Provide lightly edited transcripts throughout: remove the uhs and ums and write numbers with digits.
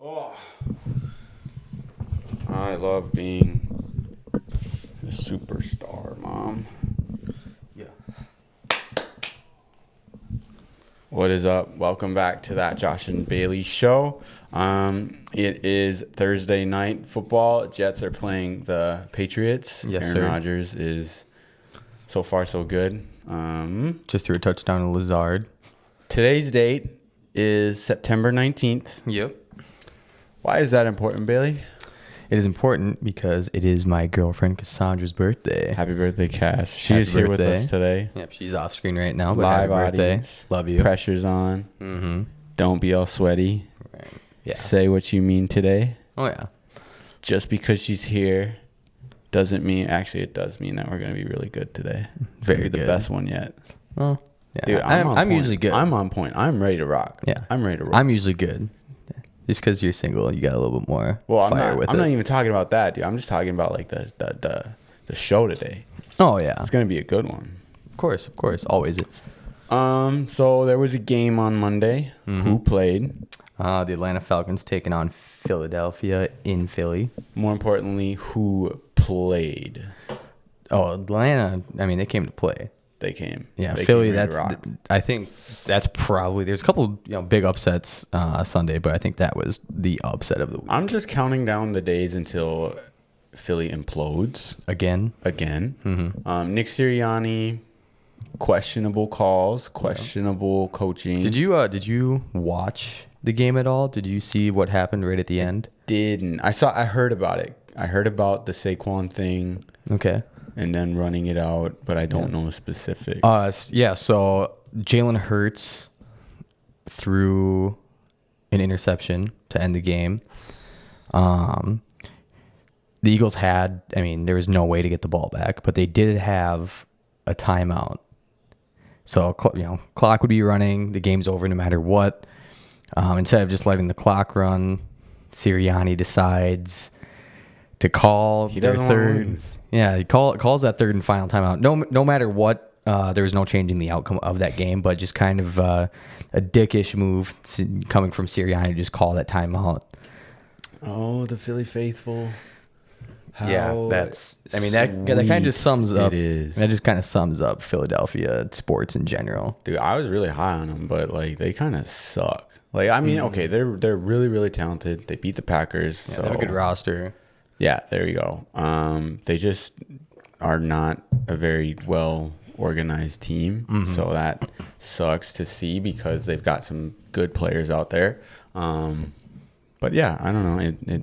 Oh, I love being a superstar, Mom. Yeah. What is up? Welcome back to that Josh and Bailey show. It is Thursday night football. Jets are playing the Patriots. Yes, Aaron sir. Rodgers is so far so good. Just threw a touchdown to Lazard. Today's date is September 19th. Yep. Why is that important, Bailey? It is important because it is my girlfriend Cassandra's birthday. Happy birthday, Cass. She Happy is here with birthday. us today. Yep, she's off screen right now, but Live happy birthday. audience. Love you. Pressure's on. Mm-hmm. Don't be all sweaty. Right. Yeah. Say what you mean today. Oh, yeah. Just because she's here doesn't mean, actually it does mean that we're going to be really good today. It's Very going to be the good. best one yet. Well, yeah. Dude, I'm on point. usually good. I'm on point. I'm ready to rock. Yeah. I'm ready to rock. I'm usually good. Just because you're single, you got a little bit more fire with it. I'm not even talking about that, dude. I'm just talking about like the show today. Oh, yeah. It's going to be a good one. Of course. Always is. So there was a game on Monday. Mm-hmm. Who played? The Atlanta Falcons taking on Philadelphia in Philly. More importantly, who played? Oh, Atlanta, I mean, they came to play. They came. Yeah, They Philly. came ready to rock. I think that's probably. There's a couple, big upsets Sunday, but I think that was the upset of the week. I'm just counting down the days until Philly implodes Again. Mm-hmm. Nick Sirianni, questionable calls, questionable coaching. Did you watch the game at all? Did you see what happened right at the end? Didn't. I heard about it. I heard about the Saquon thing. Okay. And then running it out, but I don't know specifics. So Jalen Hurts threw an interception to end the game. The Eagles there was no way to get the ball back, but they did have a timeout. So, clock would be running. The game's over no matter what. Instead of just letting the clock run, Sirianni decides to call their third. Yeah, he calls that third and final timeout. No matter what, there was no changing the outcome of that game, but just kind of a dickish move coming from Sirianni to just call that timeout. Oh, the Philly faithful. That kind of just sums up. It is. That just kind of sums up Philadelphia sports in general. Dude, I was really high on them, but they kind of suck. Okay, they're really, really talented. They beat the Packers. Yeah, so they have a good roster. Yeah, there you go. They just are not a very well organized team, so that sucks to see because they've got some good players out there. But yeah, I don't know. It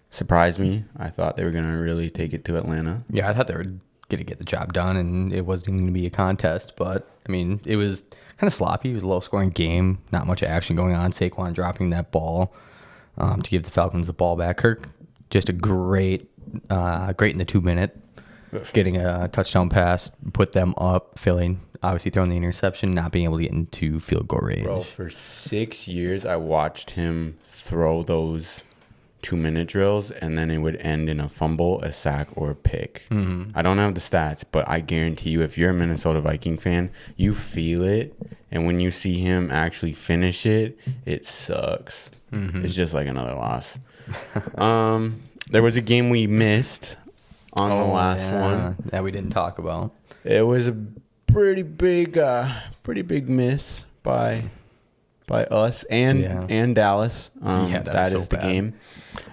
surprised me. I thought they were gonna really take it to Atlanta. Yeah, I thought they were gonna get the job done, and it wasn't even gonna be a contest. But it was kind of sloppy. It was a low scoring game. Not much action going on. Saquon dropping that ball to give the Falcons the ball back. Kirk. Just a great in the 2 minute, getting a touchdown pass, put them up. Philly obviously throwing the interception, not being able to get into field goal range. Bro, for 6 years I watched him throw those 2 minute drills, and then it would end in a fumble, a sack, or a pick. I don't have the stats, but I guarantee you, if you're a Minnesota Viking fan, you feel it, and when you see him actually finish it, it sucks. It's just like another loss. There was a game we missed on the last one that we didn't talk about. It was a pretty big miss by us and Dallas. That is the game.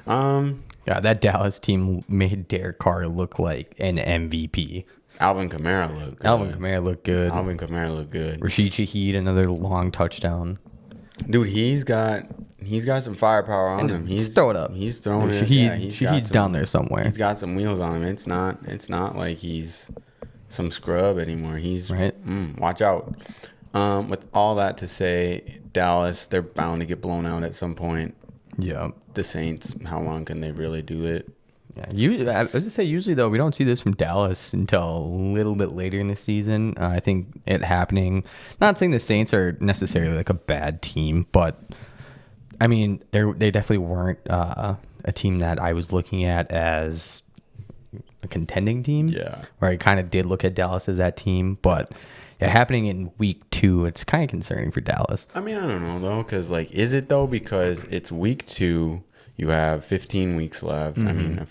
Yeah, that Dallas team made Derek Carr look like an MVP. Alvin Kamara looked good. Rashid Shaheed, another long touchdown. Dude, he's got some firepower on him. He's throw it up. He's throwing it. Shaheed's down there somewhere. He's got some wheels on him. It's not like he's some scrub anymore. He's right. Watch out. With all that to say, Dallas, they're bound to get blown out at some point. Yeah. The Saints, how long can they really do it? Yeah, I was gonna say usually though we don't see this from Dallas until a little bit later in the season. I think it happening. Not saying the Saints are necessarily like a bad team, but they definitely weren't a team that I was looking at as a contending team. Yeah, where I kind of did look at Dallas as that team, but happening in week 2, it's kind of concerning for Dallas. I mean, I don't know though, because like, is it though? Because it's week 2, you have 15 weeks left. I mean,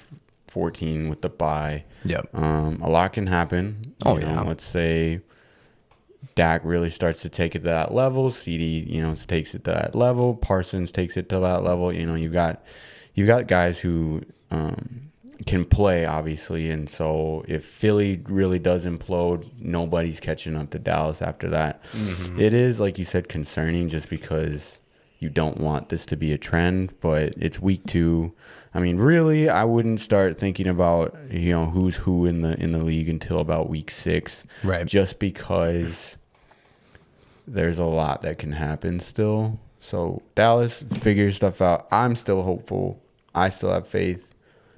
14 with the bye. Yep. A lot can happen. Oh, You know, yeah. let's say Dak really starts to take it to that level. CD, takes it to that level. Parsons takes it to that level. You've got guys who can play, obviously, and so if Philly really does implode, nobody's catching up to Dallas after that. It is, like you said, concerning just because you don't want this to be a trend, but it's week 2. I mean, really, I wouldn't start thinking about who's who in the league until about week 6, Right? Just because there's a lot that can happen still. So Dallas figures stuff out. I'm still hopeful. I still have faith.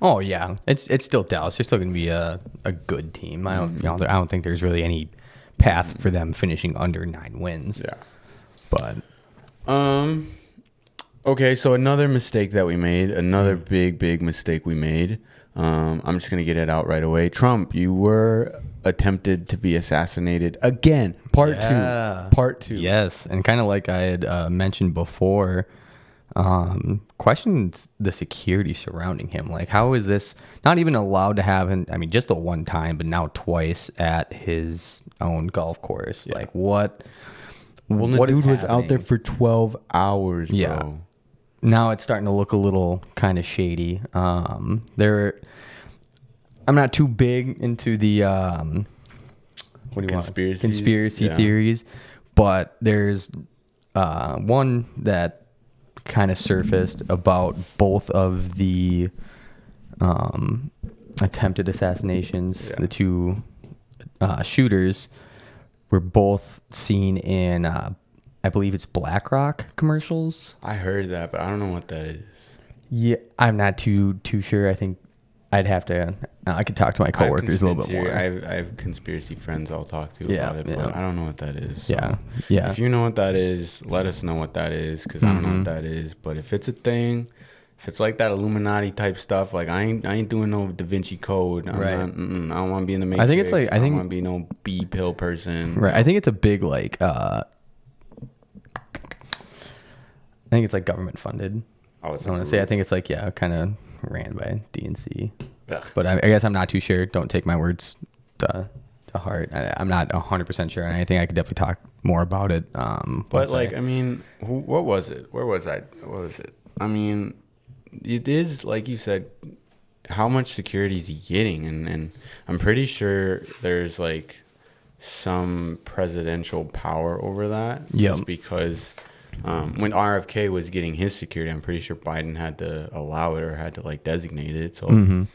Oh yeah, it's still Dallas. They're still going to be a good team. I don't think there's really any path for them finishing under 9 wins. Yeah. But okay, so another mistake that we made, another big mistake we made. I'm just going to get it out right away. Trump, you were attempted to be assassinated again. Part 2. Yes, and kind of like I had mentioned before, questions the security surrounding him. Like, how is this not even allowed to happen? I mean, just the one time, but now twice at his own golf course. Yeah. Like, what? Well, the dude was out there for 12 hours, bro. Yeah. Now it's starting to look a little kind of shady. I'm not too big into the conspiracy theories, but there's one that kind of surfaced about both of the attempted assassinations. The 2 shooters were both seen in I believe it's BlackRock commercials. I heard that, but I don't know what that is. Yeah, I'm not too sure. I think I'd have to. I could talk to my coworkers a little bit more. I have conspiracy friends I'll talk to about it, but I don't know what that is. So yeah. If you know what that is, let us know what that is, because I don't know what that is. But if it's a thing, if it's like that Illuminati type stuff, like I ain't doing no Da Vinci Code. I don't want to be in the Matrix. I think it's like I don't want to be no B pill person. Right. I think it's a big like. I think it's like government funded. I want to say I think it's like kind of ran by DNC. But I guess I'm not too sure. Don't take my words to heart. I'm not 100% sure, and I think I could definitely talk more about it. But I mean, what was it? Where was I? What was it? I mean, it is like you said. How much security is he getting? And I'm pretty sure there's like some presidential power over that. Just because. When RFK was getting his security, I'm pretty sure Biden had to allow it or had to like designate it. So,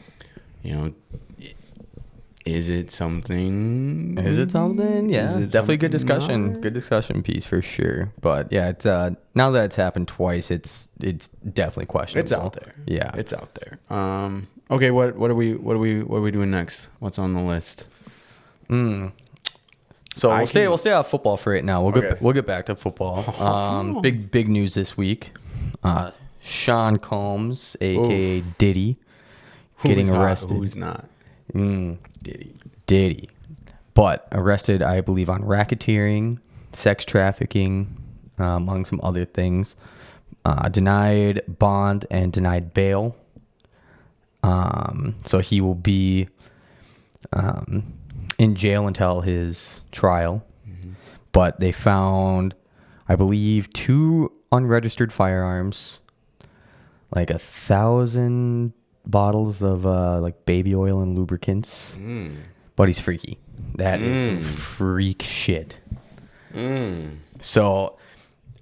is it something? Yeah, definitely good discussion. Not? Good discussion piece for sure. But yeah, it's now that it's happened twice, it's definitely questionable. It's out there. Yeah, it's out there. Okay, what are we doing next? What's on the list? So we'll stay off football for right now. We'll get back to football. Big news this week. Sean Combs, aka Diddy, getting arrested. Who's not? Diddy, but arrested, I believe, on racketeering, sex trafficking, among some other things. Denied bond and denied bail. So he will be in jail until his trial. But they found, I believe, 2 unregistered firearms, like 1,000 bottles of like baby oil and lubricants. But he's freaky. That is some freak shit. So,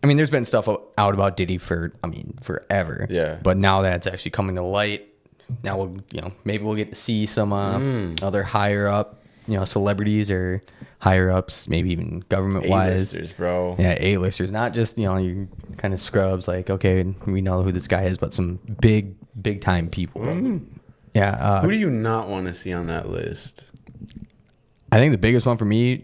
I mean, there's been stuff out about Diddy forever. Yeah. But now that it's actually coming to light, now maybe we'll get to see some other higher up, celebrities or higher ups, maybe even government wise. A-listers, bro. Yeah, A-listers, not just you kind of scrubs. Like, okay, we know who this guy is, but some big time people. Yeah. Who do you not want to see on that list? I think the biggest one for me,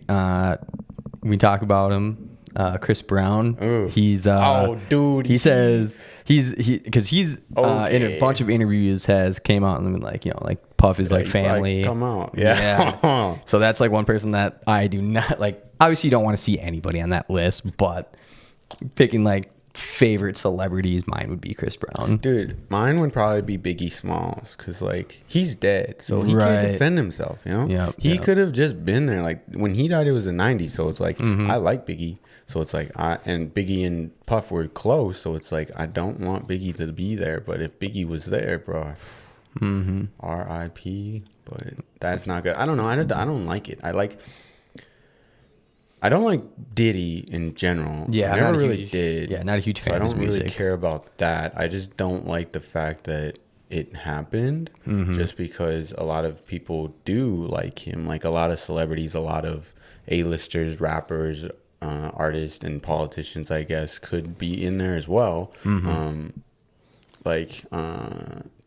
we talk about him. Chris Brown. Ooh. He's dude. He says he's in Okay. a bunch of interviews has came out and been like, like Puff is like you family. probably come out. Yeah. So that's like one person that I do not like. Obviously, you don't want to see anybody on that list, but picking like favorite celebrities, mine would be Chris Brown. Dude, mine would probably be Biggie Smalls because, like, he's dead. So he Right. can't defend himself, you know? Yep, He yep. could have just been there. Like, when he died, it was the 90s. So it's like, I like Biggie. So it's like, and Biggie and Puff were close. So it's like, I don't want Biggie to be there. But if Biggie was there, bro, R.I.P. But that's not good. I don't know. I don't like it. I don't like Diddy in general. Yeah, I never really did. Yeah, not a huge fan So I of his don't really music. care about that. I just don't like the fact that it happened just because a lot of people do like him. Like a lot of celebrities, a lot of A-listers, rappers, artists, and politicians, I guess, could be in there as well. Do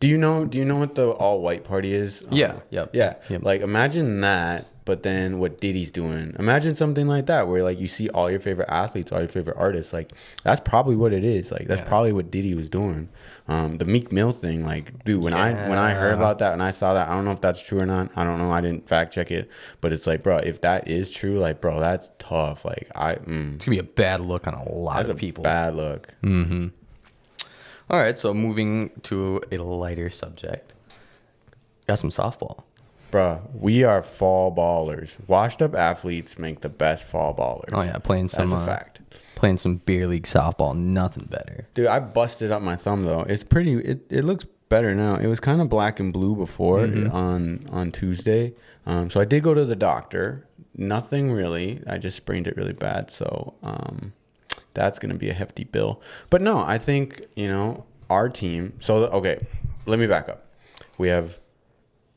you know what the all-white party is? Yeah, yep. Yeah. Yep. Like imagine that, but then what Diddy's doing. Imagine something like that where like you see all your favorite athletes, all your favorite artists. Like that's probably what it is. Like that's probably what Diddy was doing. The Meek Mill thing, like, dude, when I heard about that and I saw that, I don't know if that's true or not. I don't know. I didn't fact check it, but it's like, bro, if that is true, like, bro, that's tough. Like It's gonna be a bad look on a lot that's of a people. bad look. All right, so moving to a lighter subject. Got some softball. Bruh, we are fall ballers. Washed up athletes make the best fall ballers. Oh yeah, playing some That's a fact. playing some beer league softball, nothing better. Dude, I busted up my thumb though. It's pretty. It looks better now. It was kind of black and blue before on Tuesday. So I did go to the doctor. Nothing really. I just sprained it really bad. So that's gonna be a hefty bill. But no, I think our team. So okay, let me back up. We have.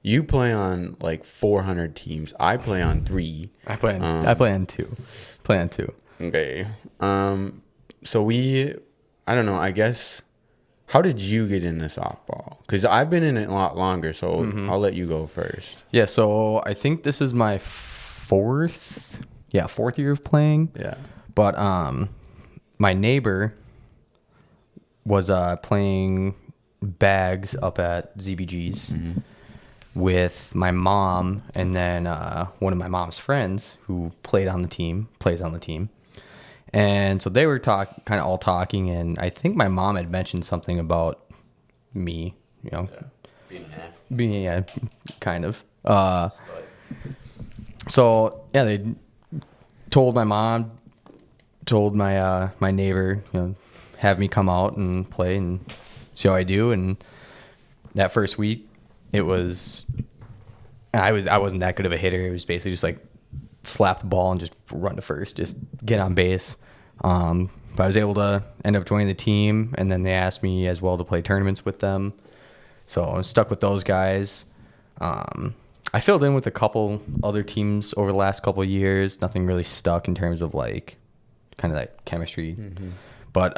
You play on like 400 teams. I play on 3. I play on 2. Play on 2. Okay. So I don't know. I guess. How did you get into softball? Because I've been in it a lot longer. So I'll let you go first. Yeah. So I think this is my fourth year of playing. Yeah. But my neighbor was playing bags up at ZBG's. With my mom and then one of my mom's friends who plays on the team. And so they were all talking, and I think my mom had mentioned something about me, being kind of. So yeah, they told my mom, told my neighbor, have me come out and play and see how I do. And that first week, I wasn't that good of a hitter. It was basically just like slap the ball and just run to first, just get on base. But I was able to end up joining the team, and then they asked me as well to play tournaments with them. So I was stuck with those guys. I filled in with a couple other teams over the last couple of years. Nothing really stuck in terms of like kind of that chemistry. But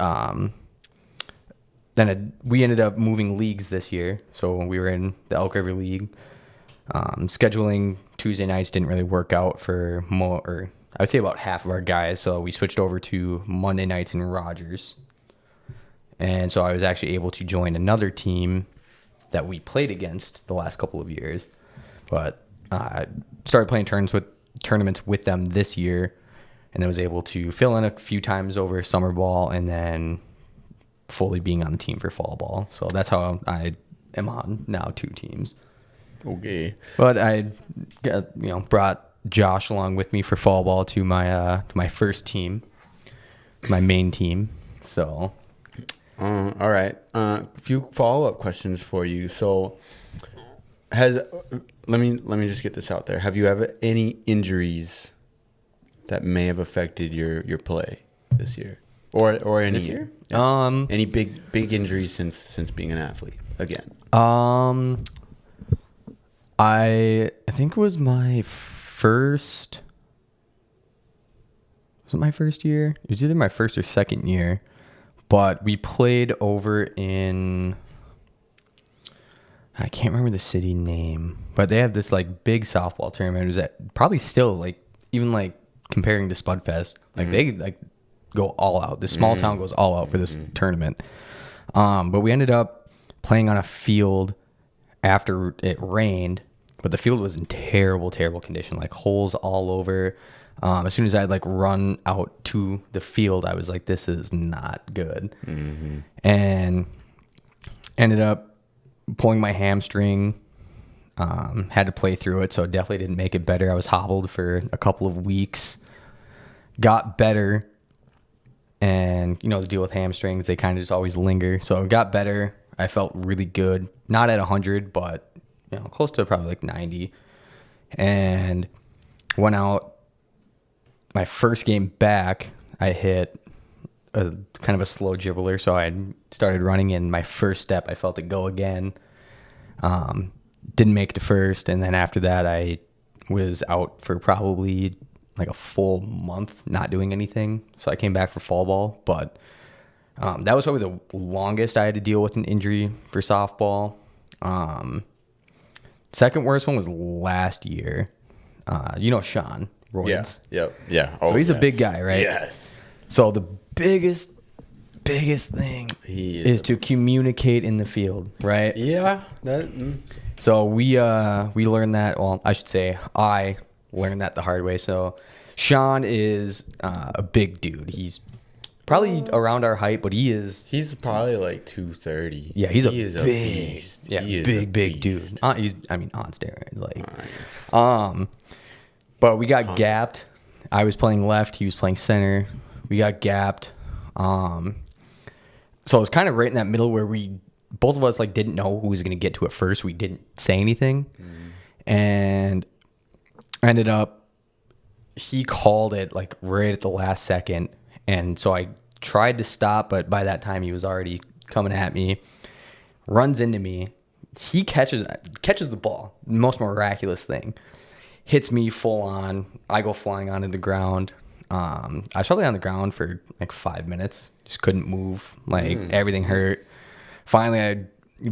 then we ended up moving leagues this year. So we were in the Elk River League. Scheduling Tuesday nights didn't really work out for I would say about half of our guys. So we switched over to Monday nights in Rogers. And so I was actually able to join another team that we played against the last couple of years. But I started playing tournaments with them this year. And then was able to fill in a few times over summer ball and then fully being on the team for fall ball. So that's how I am on now 2 teams. Okay. But I brought Josh along with me for fall ball to my first team, my main team. So all right. A few follow-up questions for you. So let me just get this out there. Have you ever any injuries that may have affected your play this year? Or any this year? Any big injuries since being an athlete again? I think it was my first. Was it my first year? It was either my first or second year, but we played over in. I can't remember the city name, but they have this like big softball tournament. It was at probably still like even like comparing to Spudfest, like go all out. This small town goes all out for this tournament. But we ended up playing on a field after it rained, but the field was in terrible, terrible condition, like holes all over. As soon as I'd like run out to the field, I was like, this is not good. And ended up pulling my hamstring. Had to play through it, so it definitely didn't make it better. I was hobbled for a couple of weeks. Got better. And, you know, the deal with hamstrings, they kind of just always linger. So it got better. I felt really good. Not at 100, but, you know, close to probably like 90. And went out. My first game back, I hit a kind of a slow dribbler. So I started running in my first step. I felt it go again. Didn't make it to first. And then after that, I was out for probably like a full month not doing anything. So I came back for fall ball. But that was probably the longest I had to deal with an injury for softball. Second worst one was last year. You know Sean Royds. Yeah. So he's a big guy, right? Yes. So the biggest thing is to communicate in the field, right? Yeah. So we learned that. Well, I should say I learned that the hard way. So Sean is a big dude. He's probably around our height, but he's probably like 230. Yeah, he's a big beast. Yeah, big dude. He's on steroids. Like, but we got gapped. I was playing left. He was playing center. We got gapped. So it was kind of right in that middle where both of us like didn't know who was going to get to it first. We didn't say anything, and ended up he called it like right at the last second, and so I tried to stop, but by that time he was already coming at me. Runs into me. He catches the ball. Most miraculous thing. Hits me full on. I go flying onto the ground. I was probably on the ground for like 5 minutes. Just couldn't move. Like everything hurt. Finally,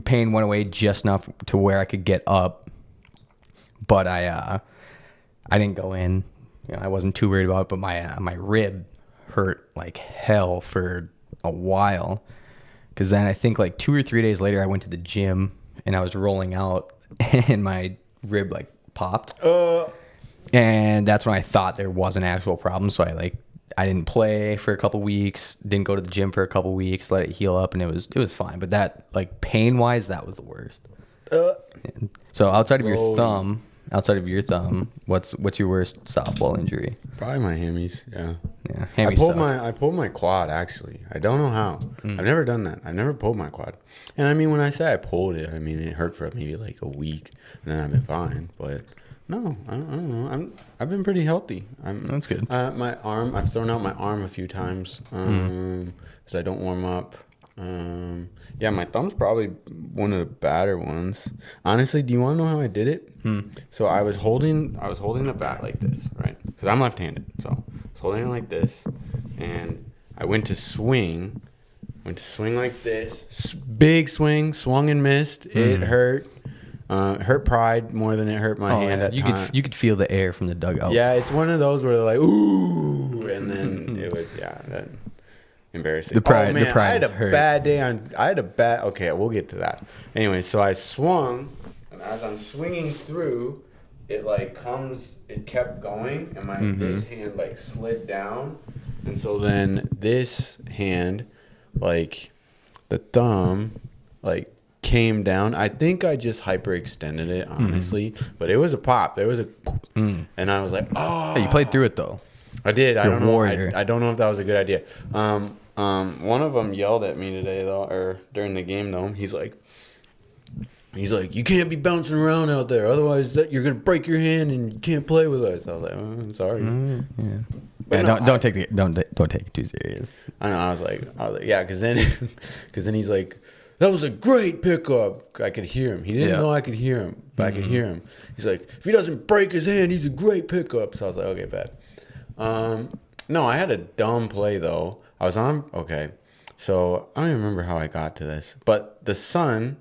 pain went away just enough to where I could get up. But I didn't go in. You know, I wasn't too worried about it. But my rib hurt like hell for a while. Because then I think like 2 or 3 days later, I went to the gym and I was rolling out, and my rib like popped. And that's when I thought there was an actual problem. So I didn't play for a couple weeks, didn't go to the gym for a couple weeks, let it heal up, and it was fine. But that, like, pain wise, that was the worst. So outside of your thumb, what's your worst softball injury? Probably my hammies. Yeah. Hammies I pulled my quad, actually. I don't know how. I've never done that. I've never pulled my quad. And I mean, when I say I pulled it, I mean it hurt for maybe like a week, and then I've been fine. But no, I don't know. I've been pretty healthy. That's good. My arm, I've thrown out my arm a few times because I don't warm up. Yeah, my thumb's probably one of the badder ones. Honestly, do you want to know how I did it? So I was holding the bat like this, right? Because I'm left-handed, so I was holding it like this, and I went to swing like this, big swing, swung and missed. It hurt. Hurt pride more than it hurt my hand. Yeah. You could feel the air from the dugout. Yeah, it's one of those where they're like, ooh, and then it was that. Embarrassing. The pride. I had a bad day okay, we'll get to that. Anyway, so I swung, and as I'm swinging through, it kept going, and this hand like slid down, and so then this hand, like the thumb, like came down. I think I just hyperextended it, honestly, but it was a pop. There was a, and I was like, oh. Hey, you played through it though. I did. I don't know. Warrior. I don't know if that was a good idea. One of them yelled at me today though, or during the game though. He's like, you can't be bouncing around out there, otherwise you're gonna break your hand and you can't play with us. I was like, I'm sorry. Yeah. But yeah, no, don't take it too serious. I know. I was like, yeah, because then he's like, that was a great pickup. I could hear him. He didn't know I could hear him, but I could hear him. He's like, if he doesn't break his hand, he's a great pickup. So I was like, okay, bad. No, I had a dumb play though. I was on. Okay, so I don't even remember how I got to this, but the sun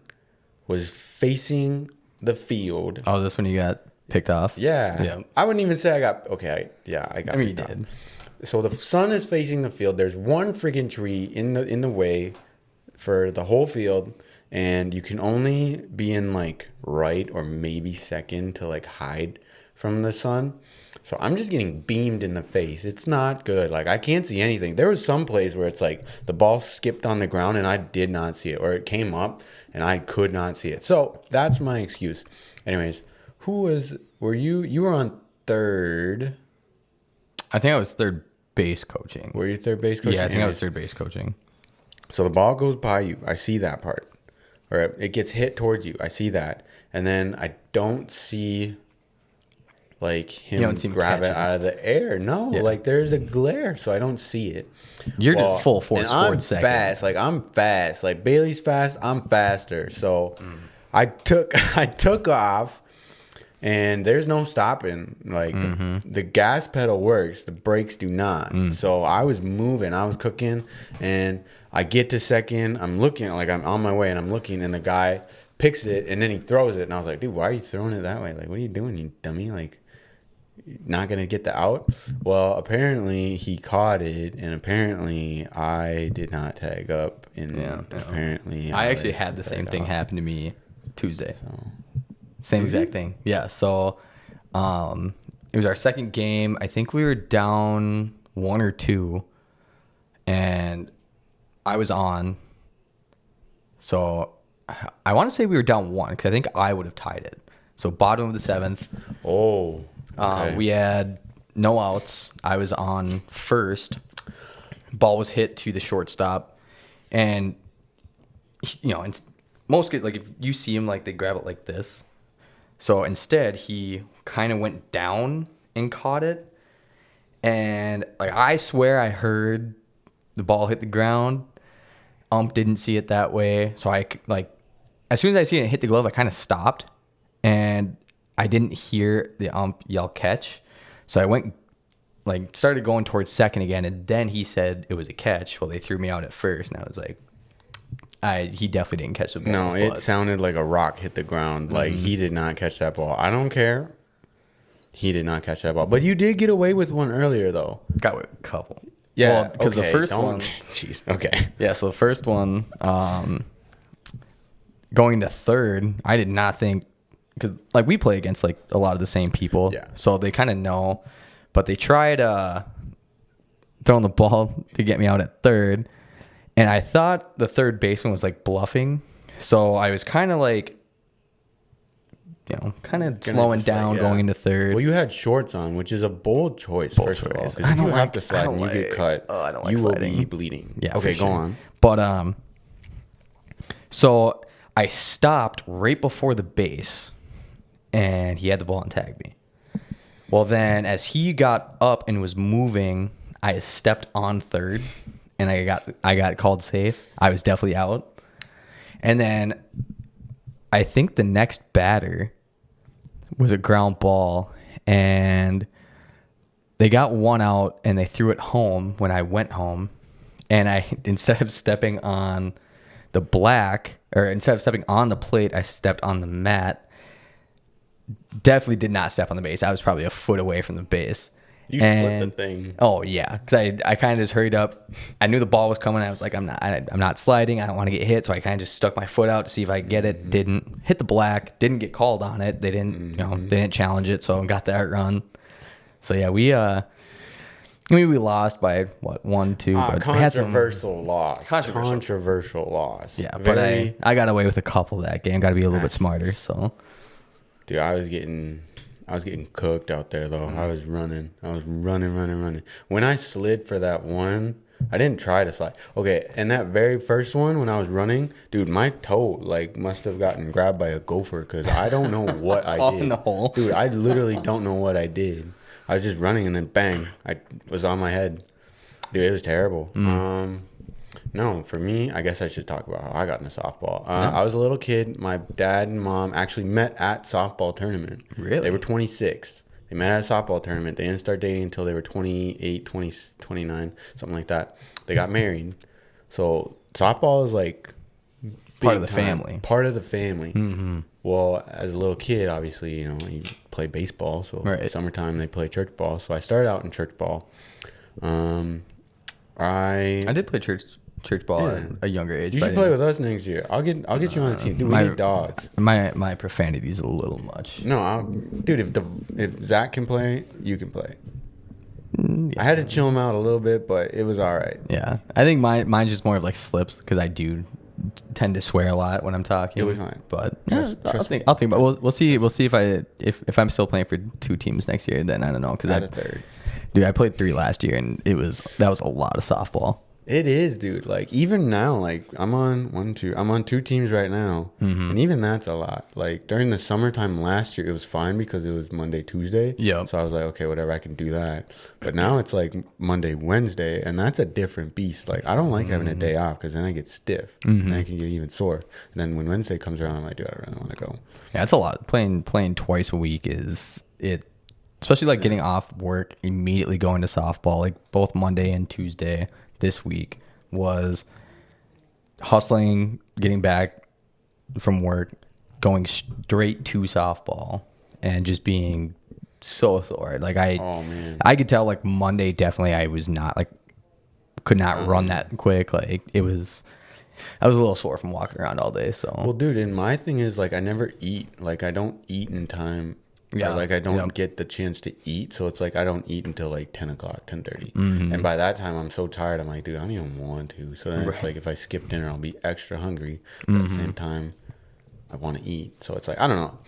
was facing the field. Oh, this one you got picked off? Yeah. I wouldn't even say I got. Okay, I got. I mean, you picked did. off. So the sun is facing the field. There's one freaking tree in the way for the whole field, and you can only be in like right or maybe second to like hide from the sun. So I'm just getting beamed in the face. It's not good. Like I can't see anything. There was some plays where it's like the ball skipped on the ground and I did not see it, or it came up and I could not see it. So that's my excuse. Anyways, were you? You were on third. I think I was third base coaching. Were you third base coaching? Yeah, I think I was third base coaching. So the ball goes by you. I see that part. Or it gets hit towards you. I see that. And then I don't see like him grab it out of the air. No, like there's a glare, so I don't see it. You're just full force forward second. Fast. Like I'm fast. Like Bailey's fast, I'm faster. So I took off, and there's no stopping. Like the gas pedal works, the brakes do not. So I was moving, I was cooking, and I get to second. I'm looking, like I'm on my way, and I'm looking, and the guy picks it, and then he throws it, and I was like, dude, why are you throwing it that way? Like, what are you doing, you dummy? Like, not gonna get the out. Well, apparently he caught it, and apparently I did not tag up, and apparently I actually had the same thing happen to me Tuesday. Same exact thing. Yeah. So it was our second game. I think we were down 1 or 2, and I was on. So I want to say we were down 1 because I think I would have tied it. So bottom of the 7th. Oh. Okay. We had no outs. I was on first. Ball was hit to the shortstop, and in most cases, like if you see him, like they grab it like this. So instead, he kind of went down and caught it, and like I swear I heard the ball hit the ground. Ump didn't see it that way, so I like as soon as I see it hit the glove, I kind of stopped, and I didn't hear the ump yell catch. So I went, like, started going towards second again. And then he said it was a catch. Well, they threw me out at first. And I was like, he definitely didn't catch the ball. No, it sounded like a rock hit the ground. Like, he did not catch that ball. I don't care. He did not catch that ball. But you did get away with one earlier, though. Got with a couple. Yeah. Because the first one. Jeez. Okay. Yeah, so the first one, going to third, I did not think. Because, like, we play against, like, a lot of the same people. Yeah. So they kind of know. But they tried throwing the ball to get me out at third. And I thought the third baseman was, like, bluffing. So I was kind of, like, kind of slowing down going into third. Well, you had shorts on, which is a bold choice, first of all. Because if you have to slide and you get cut, I don't like you sliding. will be bleeding. Yeah, okay, go on. But, so I stopped right before the base. And he had the ball and tagged me. Well, then as he got up and was moving, I stepped on third, and I got called safe. I was definitely out. And then I think the next batter was a ground ball, and they got one out, and they threw it home when I went home. And instead of stepping on the plate, I stepped on the mat. Definitely did not step on the base. I was probably a foot away from the base. You split the thing. Oh yeah, because I kind of just hurried up. I knew the ball was coming. I was like, I'm not sliding. I don't want to get hit, so I kind of just stuck my foot out to see if I could get it. Didn't hit the black. Didn't get called on it. They didn't, they didn't challenge it, so I got that run. So yeah, we lost by 1-2. But controversial loss. Controversial loss. Yeah, but I got away with a couple that game. Got to be a little bit smarter. So. Dude, I was getting cooked out there, though. I was running. When I slid for that one, I didn't try to slide. Okay, and that very first one, when I was running, dude, my toe, like, must have gotten grabbed by a gopher, because I don't know what I did. In the hole. Dude, I literally don't know what I did. I was just running, and then bang, I was on my head. Dude, it was terrible. No, for me, I guess I should talk about how I got into softball. I was a little kid. My dad and mom actually met at softball tournament. Really? They were 26. They met at a softball tournament. They didn't start dating until they were 28, 20, 29, something like that. They got married. So softball is like part of the family. Part of the family. Mm-hmm. Well, as a little kid, obviously, you play baseball. So right. Summertime, they play church ball. So I started out in church ball. I did play church ball at a younger age. You should play with us next year. I'll get you on the team. Dude, we need dogs. My profanity is a little much. No, dude, if Zach can play, you can play. Yeah. I had to chill him out a little bit, but it was all right. Yeah, I think mine's just more of like slips because I do tend to swear a lot when I'm talking. You'll be fine. But I'll think about. We'll see if I'm still playing for 2 teams next year. Then I don't know because I had a third. Dude, I played 3 last year and that was a lot of softball. It is, dude. Like even now, like I'm on 2 teams right now, and even that's a lot. Like during the summertime last year, it was fine because it was Monday, Tuesday. Yeah. So I was like, okay, whatever, I can do that. But now it's like Monday, Wednesday, and that's a different beast. Like I don't like having a day off because then I get stiff and I can get even sore. And then when Wednesday comes around, I'm like, dude, I really want to go. Yeah, it's a lot. Playing twice a week is it. Especially like getting off work, immediately going to softball. Like both Monday and Tuesday this week was hustling, getting back from work, going straight to softball, and just being so sore. Like I could tell like Monday definitely I was not like could not run that quick. Like I was a little sore from walking around all day. So well, dude, and my thing is like I never eat. Like I don't eat in time. Yeah, like I don't get the chance to eat, so it's like I don't eat until like 10 o'clock, 10:30, and by that time I'm so tired. I'm like, dude, I don't even want to. So then it's like if I skip dinner, I'll be extra hungry, but at the same time, I want to eat. So it's like I don't know,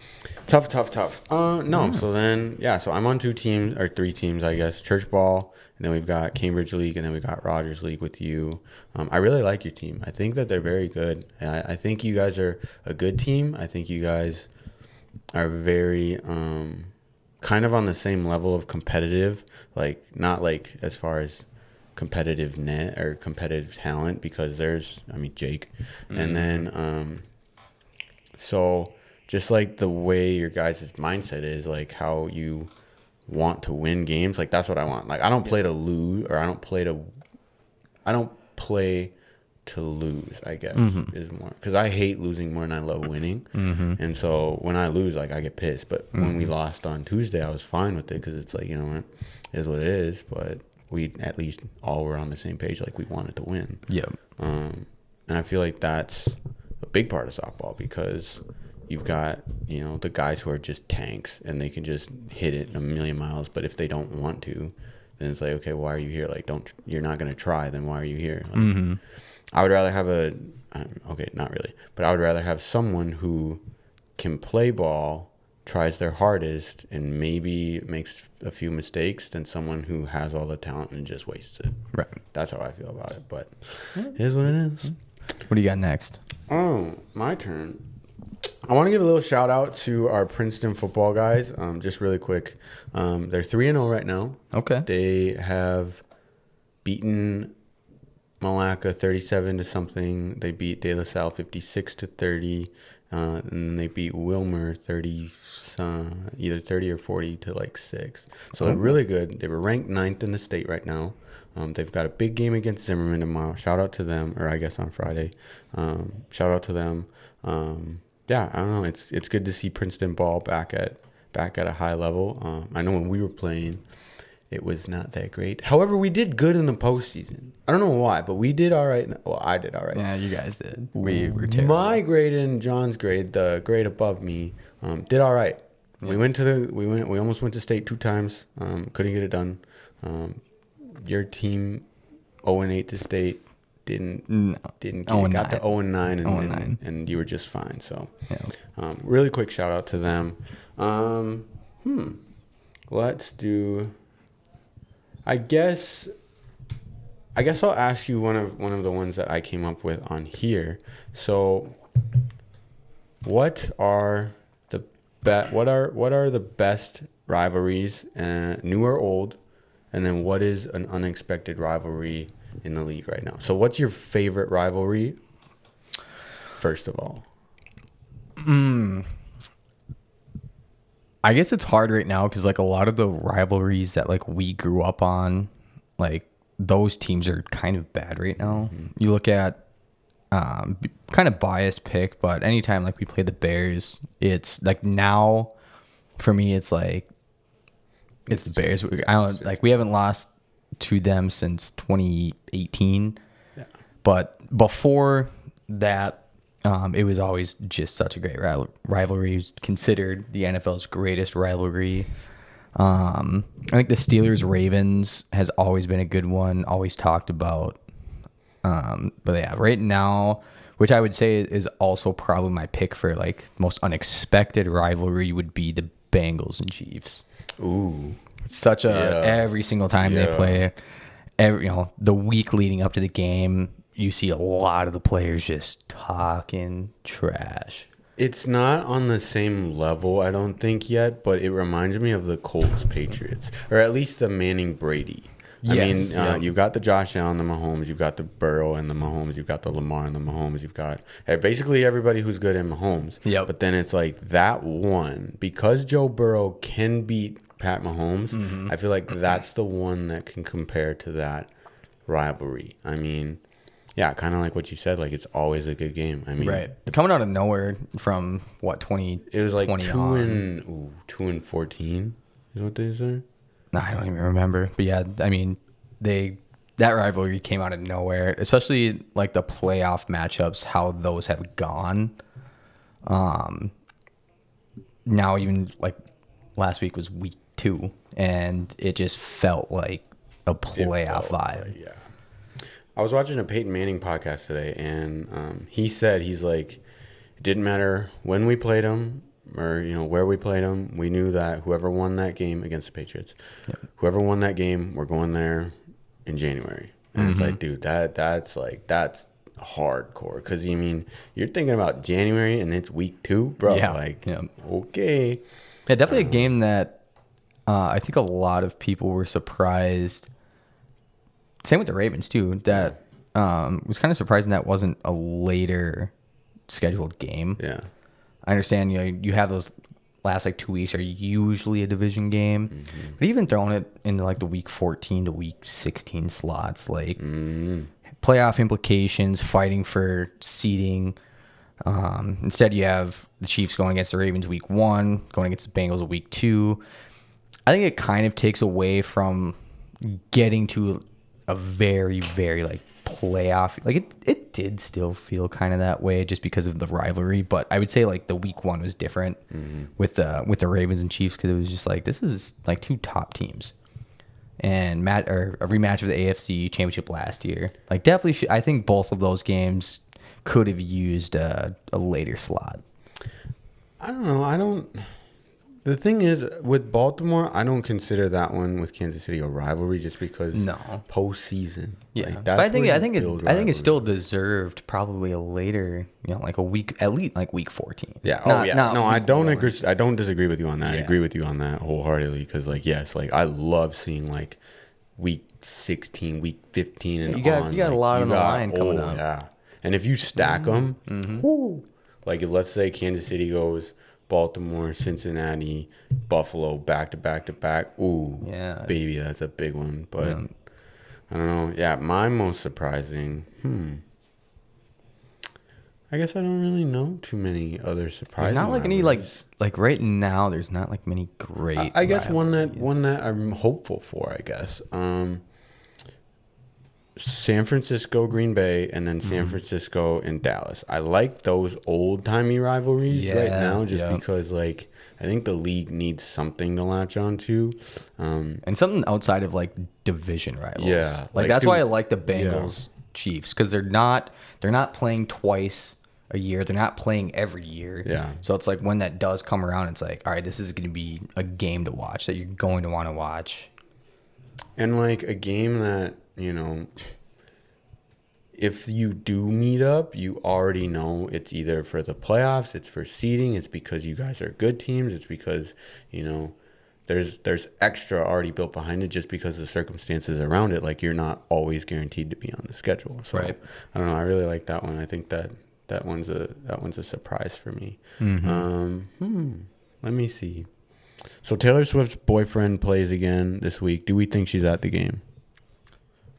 tough. No, so then so I'm on 2 teams or 3 teams, I guess. Church ball, and then we've got Cambridge League, and then we got Rogers League with you. I really like your team. I think that they're very good. I think you guys are a good team. I think you guys are very kind of on the same level of competitive, like not like as far as competitive net or competitive talent, because there's Jake, and then so just like the way your guys' mindset is, like how you want to win games, like that's what I want. Like I don't play to lose, or I don't play to lose, I guess, is more, because I hate losing more than I love winning. And so when I lose, like I get pissed, but when we lost on Tuesday, I was fine with it because it's like, you know what, it is what it is, but we at least all were on the same page, like we wanted to win. And I feel like that's a big part of softball, because you've got, the guys who are just tanks and they can just hit it a million miles, but if they don't want to, then it's like, okay, why are you here? Like you're not going to try, then why are you here? Like, I would rather have not really, but I would rather have someone who can play ball, tries their hardest, and maybe makes a few mistakes than someone who has all the talent and just wastes it. Right. That's how I feel about it, but it is what it is. What do you got next? Oh, my turn. I want to give a little shout out to our Princeton football guys, just really quick. They're 3-0 right now. Okay. They have beaten Malacca 37 to something. They beat De La Salle 56 to 30, and then they beat Wilmer 30, either 30 or 40 to like 6. So they're really good. They were ranked 9th in the state right now. They've got a big game against Zimmerman tomorrow. Shout out to them, or I guess on Friday. Shout out to them. I don't know. It's good to see Princeton ball back at a high level. I know when we were playing, it was not that great. However, we did good in the postseason. I don't know why, but we did all right. Well, I did all right. Yeah, you guys did. We were terrible. My grade and John's grade, the grade above me, did all right. Yeah. We almost went to state 2 times. Couldn't get it done. Your team 0-8 to state didn't got to 0-9 and you were just fine. So really quick shout out to them. Let's do. I guess I'll ask you one of the ones that I came up with on here. So, what are the best rivalries, new or old, and then what is an unexpected rivalry in the league right now? So, what's your favorite rivalry? First of all, I guess it's hard right now because like a lot of the rivalries that like we grew up on, like those teams are kind of bad right now. You look at kind of biased pick, but anytime like we play the Bears, it's like now for me it's like it's the Bears. I don't like we haven't lost to them since 2018. Yeah. But before that, it was always just such a great rivalry. It was considered the NFL's greatest rivalry. I think the Steelers-Ravens has always been a good one, always talked about. But yeah, right now, which I would say is also probably my pick for like most unexpected rivalry would be the Bengals and Chiefs. Ooh. Such a every single time they play, the week leading up to the game, you see a lot of the players just talking trash. It's not on the same level, I don't think yet, but it reminds me of the Colts Patriots, or at least the Manning Brady. Yes, You've got the Josh Allen, the Mahomes, you've got the Burrow and the Mahomes, you've got the Lamar and the Mahomes, you've got basically everybody who's good in Mahomes. Yep. But then it's like that one, because Joe Burrow can beat Pat Mahomes, I feel like that's the one that can compare to that rivalry. I mean, yeah, kind of like what you said, like it's always a good game. I mean, right, coming out of nowhere from what 20. It was like 20 2 and 14 is what they say. No, I don't even remember. But yeah, I mean, that rivalry came out of nowhere, especially like the playoff matchups, how those have gone. Now even like last week was week 2, and it just felt like a playoff vibe. Yeah. I was watching a Peyton Manning podcast today, and he said, he's like, it didn't matter when we played him or where we played them, we knew that whoever won that game against the Patriots, whoever won that game, we're going there in January. And it's like, dude, that's hardcore, because you're thinking about January and it's week 2, bro. Okay. Yeah, definitely a game that I think a lot of people were surprised. Same with the Ravens too. That was kind of surprising that wasn't a later scheduled game. Yeah. I understand you have those last like 2 weeks are usually a division game, but even throwing it into like the week 14 to week 16 slots, like playoff implications, fighting for seeding. Instead, you have the Chiefs going against the Ravens week 1, going against the Bengals week 2. I think it kind of takes away from getting to a very, very like playoff. Like it did still feel kind of that way just because of the rivalry, but I would say like the week 1 was different with the Ravens and Chiefs, because it was just like, this is like 2 top teams, and a rematch of the AFC Championship last year. Like definitely I think both of those games could have used a later slot. I don't know. The thing is, with Baltimore, I don't consider that one with Kansas City a rivalry, just because postseason. Yeah, like, but I think it still deserved probably a later, like a week, at least like week 14. Yeah. I don't agree. I don't disagree with you on that. Yeah. I agree with you on that wholeheartedly, because yes, I love seeing like week 16, week 15, and you got a lot on the line coming up. Yeah, and if you stack them, like if, let's say Kansas City goes Baltimore, Cincinnati, Buffalo, back to back to back. Ooh, yeah, baby, that's a big one. But I don't know. Yeah, my most surprising. I guess I don't really know too many other surprises. There's not like any like right now. There's not like many great. I guess one that I'm hopeful for. I guess San Francisco, Green Bay, and then San Francisco and Dallas. I like those old-timey rivalries right now, just because, like, I think the league needs something to latch onto. And something outside of, like, division rivals. Yeah. Like that's why I like the Bengals Chiefs, because they're not playing twice a year. They're not playing every year. Yeah. So it's like when that does come around, it's like, all right, this is going to be a game to watch that you're going to want to watch. And, like, a game that, if you do meet up, you already know it's either for the playoffs, it's for seeding, it's because you guys are good teams, it's because, there's extra already built behind it, just because of the circumstances around it. Like, you're not always guaranteed to be on the schedule. So, right. I don't know. I really like that one. I think that one's a surprise for me. Let me see. So Taylor Swift's boyfriend plays again this week. Do we think she's at the game?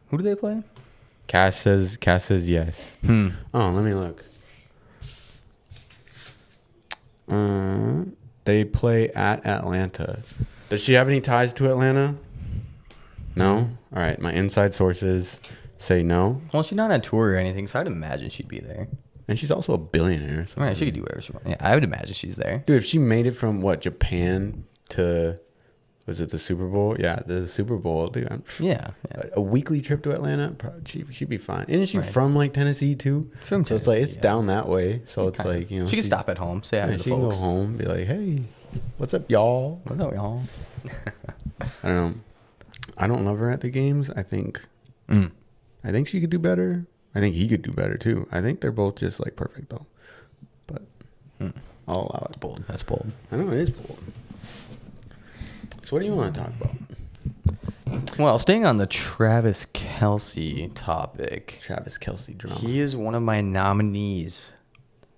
Who do they play? Cass says yes. Oh, let me look. They play at Atlanta. Does she have any ties to Atlanta? No? All right. My inside sources say no. Well, she's not on tour or anything, so I'd imagine she'd be there. And she's also a billionaire. So Right, she could do whatever she wants. Yeah, I would imagine she's there. Dude, if she made it from, Japan to, was it the Super Bowl? Yeah, the Super Bowl. Dude, Yeah. a weekly trip to Atlanta, probably, she'd be fine. Isn't she Right. from, like, Tennessee, too? From So it's like, Tennessee, it's down that way. So it's like, you know. She could stop at home, say hi to the she can go folks. home, be like, hey, what's up, y'all? What's up, y'all? I don't know. I don't love her at the games. I think she could do better. I think he could do better too. I think they're both just like perfect though. But I'll allow it. Bold. That's bold. I know it is bold. So what do you want to talk about? Well, staying on the Travis Kelce topic. Travis Kelce drama. He is one of my nominees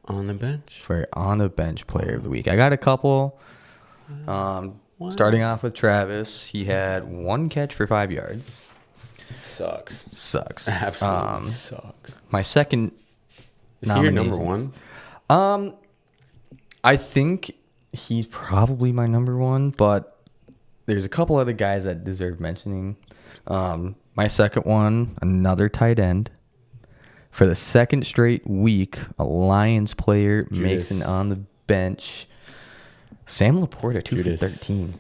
On the bench. for on the bench player of the week. I got a couple. Starting off with Travis, he had 1 catch for 5 yards. Sucks. Absolutely sucks. My second Is he your number one? I think he's probably my number one, but there's a couple other guys that deserve mentioning. My second one, another tight end. For the second straight week, a Lions player makes an on the bench. Sam Laporta, 2 for 13.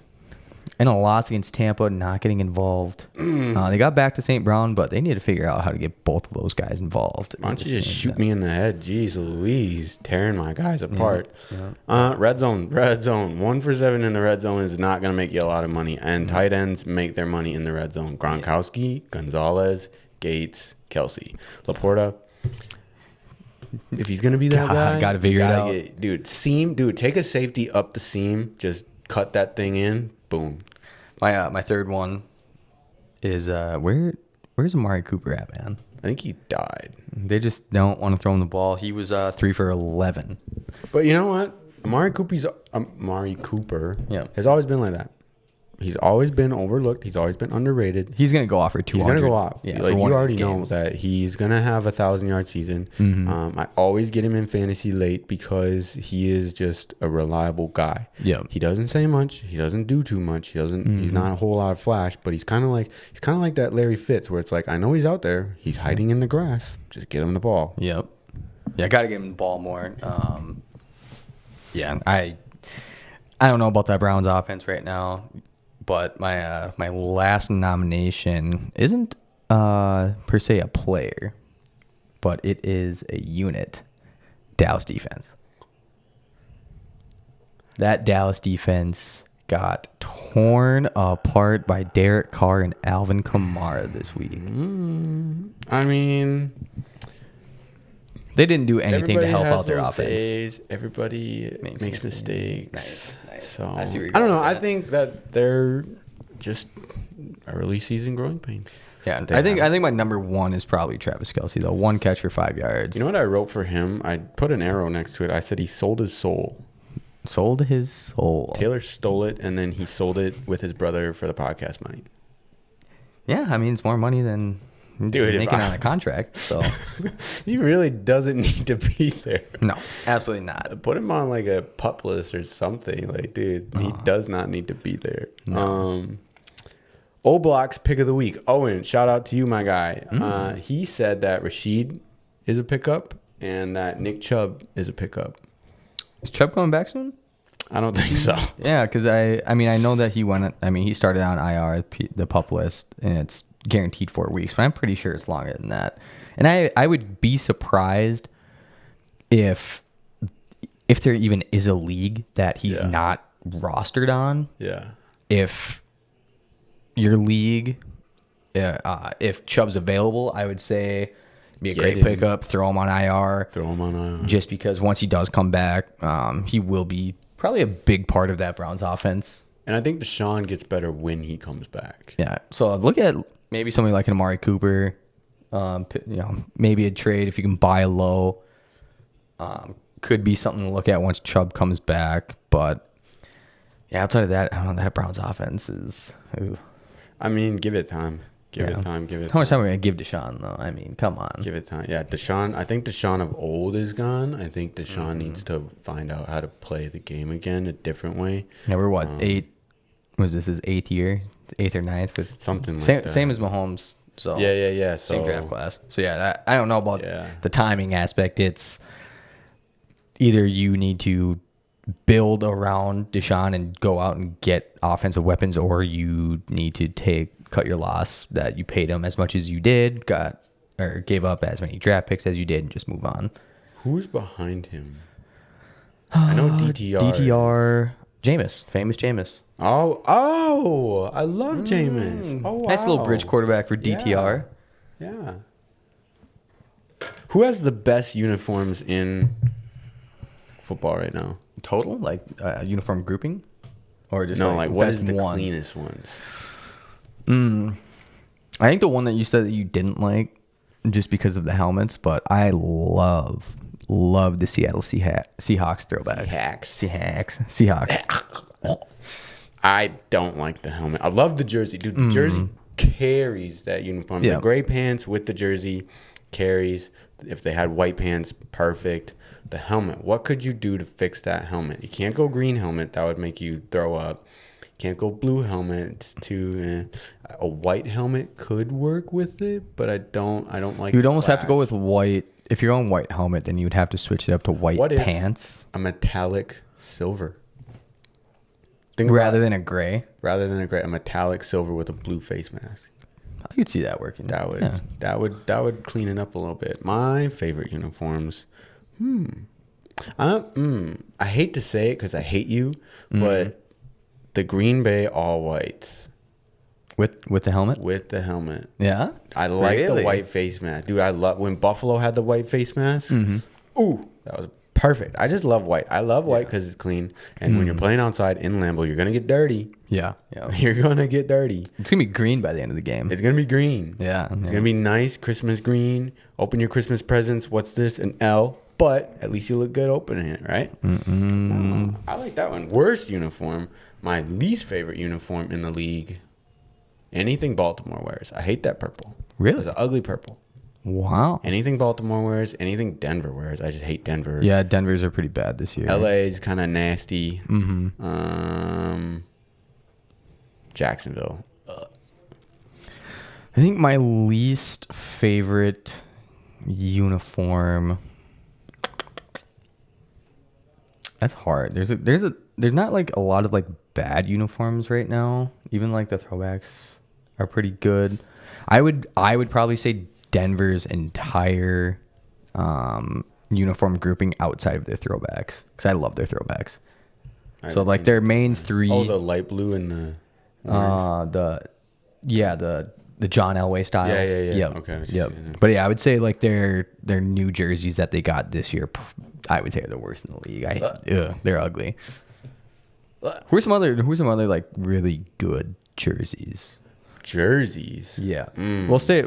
And a loss against Tampa, not getting involved. They got back to St. Brown, but they need to figure out how to get both of those guys involved. Why don't you just shoot me in the head? Jeez Louise, tearing my guys apart. Yeah. Red zone. 1 for 7 in the red zone is not going to make you a lot of money. And tight ends make their money in the red zone. Gronkowski, Gonzalez, Gates, Kelce. Laporta. If he's going to be that guy, gotta figure it out. Dude, take a safety up the seam. Just cut that thing in. Boom. My third one is where's Amari Cooper at, man? I think he died. They just don't want to throw him the ball. He was 3 for 11. But you know what? Amari Cooper has always been like that. He's always been overlooked. He's always been underrated. He's gonna go off for 200. He's gonna go off. Yeah, like you already know that he's gonna have a 1,000-yard season. I always get him in fantasy late because he is just a reliable guy. Yeah. He doesn't say much. He doesn't do too much. He doesn't. He's not a whole lot of flash. But he's kind of like that Larry Fitz, where it's like, I know he's out there. He's hiding in the grass. Just get him the ball. Yep. Yeah, I gotta get him the ball more. Yeah, I don't know about that Browns offense right now. But my last nomination isn't per se a player, but it is a unit. Dallas defense. That Dallas defense got torn apart by Derek Carr and Alvin Kamara this week. I mean, they didn't do anything to help out their offense. Days. Everybody makes mistakes. Nice. So I don't know. I think that they're just early season growing pains. Yeah, I think my number one is probably Travis Kelce, though. 1 catch for 5 yards. You know what I wrote for him? I put an arrow next to it. I said he sold his soul. Sold his soul. Taylor stole it, and then he sold it with his brother for the podcast money. Yeah, I mean, it's more money than making on a contract. So he really doesn't need to be there. No, absolutely not. Put him on like a pup list or something. Like, dude, he does not need to be there. No. Old Block's pick of the week. Owen, shout out to you, my guy. He said that Rashid is a pickup and that Nick Chubb is a pickup. Is Chubb coming back soon? I don't think so. Yeah, because I know that he started on IR, the pup list, and it's guaranteed 4 weeks, but I'm pretty sure it's longer than that. And I would be surprised if there even is a league that he's not rostered on. Yeah. If your league, if Chubb's available, I would say be a great pickup. Throw him on IR. Just because once he does come back, he will be probably a big part of that Browns offense. And I think Deshaun gets better when he comes back. Yeah. So look at maybe somebody like an Amari Cooper. Maybe a trade if you can buy low. Could be something to look at once Chubb comes back. But yeah, outside of that, I don't know, that Browns offense is. Ooh. I mean, give it time. Give it time. How much time are we going to give Deshaun, though? I mean, come on. Give it time. Yeah, Deshaun. I think Deshaun of old is gone. I think Deshaun needs to find out how to play the game again a different way. Yeah, we're what, was this his 8th or ninth with Something like same that. same as Mahomes. So Yeah. same So, draft class. So yeah, I don't know about Yeah. the timing aspect. It's either you need to build around Deshaun and go out and get offensive weapons, or you need to cut your loss that you paid him as much as you did, gave up as many draft picks as you did, and just move on. Who's behind him? I know DTR. DTR, Jameis, famous Jameis. Oh, I love Jameis. Oh, wow. Nice little bridge quarterback for DTR. Yeah. Who has the best uniforms in football right now? Total, like uniform grouping, or just No, like what best is the one? cleanest ones? I think the one that you said that you didn't like, just because of the helmets, but I love the Seattle Seahawks throwbacks. Seahawks. I don't like the helmet. I love the jersey, dude. The jersey carries that uniform. Yeah. The gray pants with the jersey carries. If they had white pants, perfect. The helmet. What could you do to fix that helmet? You can't go green helmet. That would make you throw up. Can't go blue helmet. A white helmet could work with it, but I don't like. You'd the almost have to go clash. with white. If you're on white helmet, then you'd have to switch it up to white What if pants a metallic silver. rather than a gray. Rather than a metallic silver with a blue face mask. I could see that working. That would clean it up a little bit. My favorite uniforms. I hate to say it because I hate you, but the Green Bay all whites With the helmet. with the helmet. Yeah. I like Really? the white face mask, dude. I love when Buffalo had the white face mask. Ooh, that was perfect. I just love white. I love white because it's clean. And when you're playing outside in Lambeau, you're gonna get dirty. Yeah. You're gonna get dirty. It's gonna be green by the end of the game. It's gonna be green. Yeah. It's gonna be nice Christmas green. Open your Christmas presents. What's this? An L. But at least you look good opening it, right? I like that one. Worst uniform. My least favorite uniform in the league. Anything Baltimore wears. I hate that purple. Really? It's an ugly purple. Wow. Anything Baltimore wears. Anything Denver wears. I just hate Denver. Yeah, Denver's are pretty bad this year. LA's kind of nasty. Jacksonville. I think my least favorite uniform. That's hard. There's not like a lot of like bad uniforms right now. Even like the throwbacks are pretty good. I would probably say Denver's entire uniform grouping outside of their throwbacks, because I love their throwbacks. So like their main three. Oh, the light blue and the orange. The John Elway style. Yeah. Yep. Okay. Yep. But yeah, I would say like their new jerseys that they got this year, I would say are the worst in the league. They're ugly. Who's some other like really good jerseys? Jerseys. Yeah. Well, say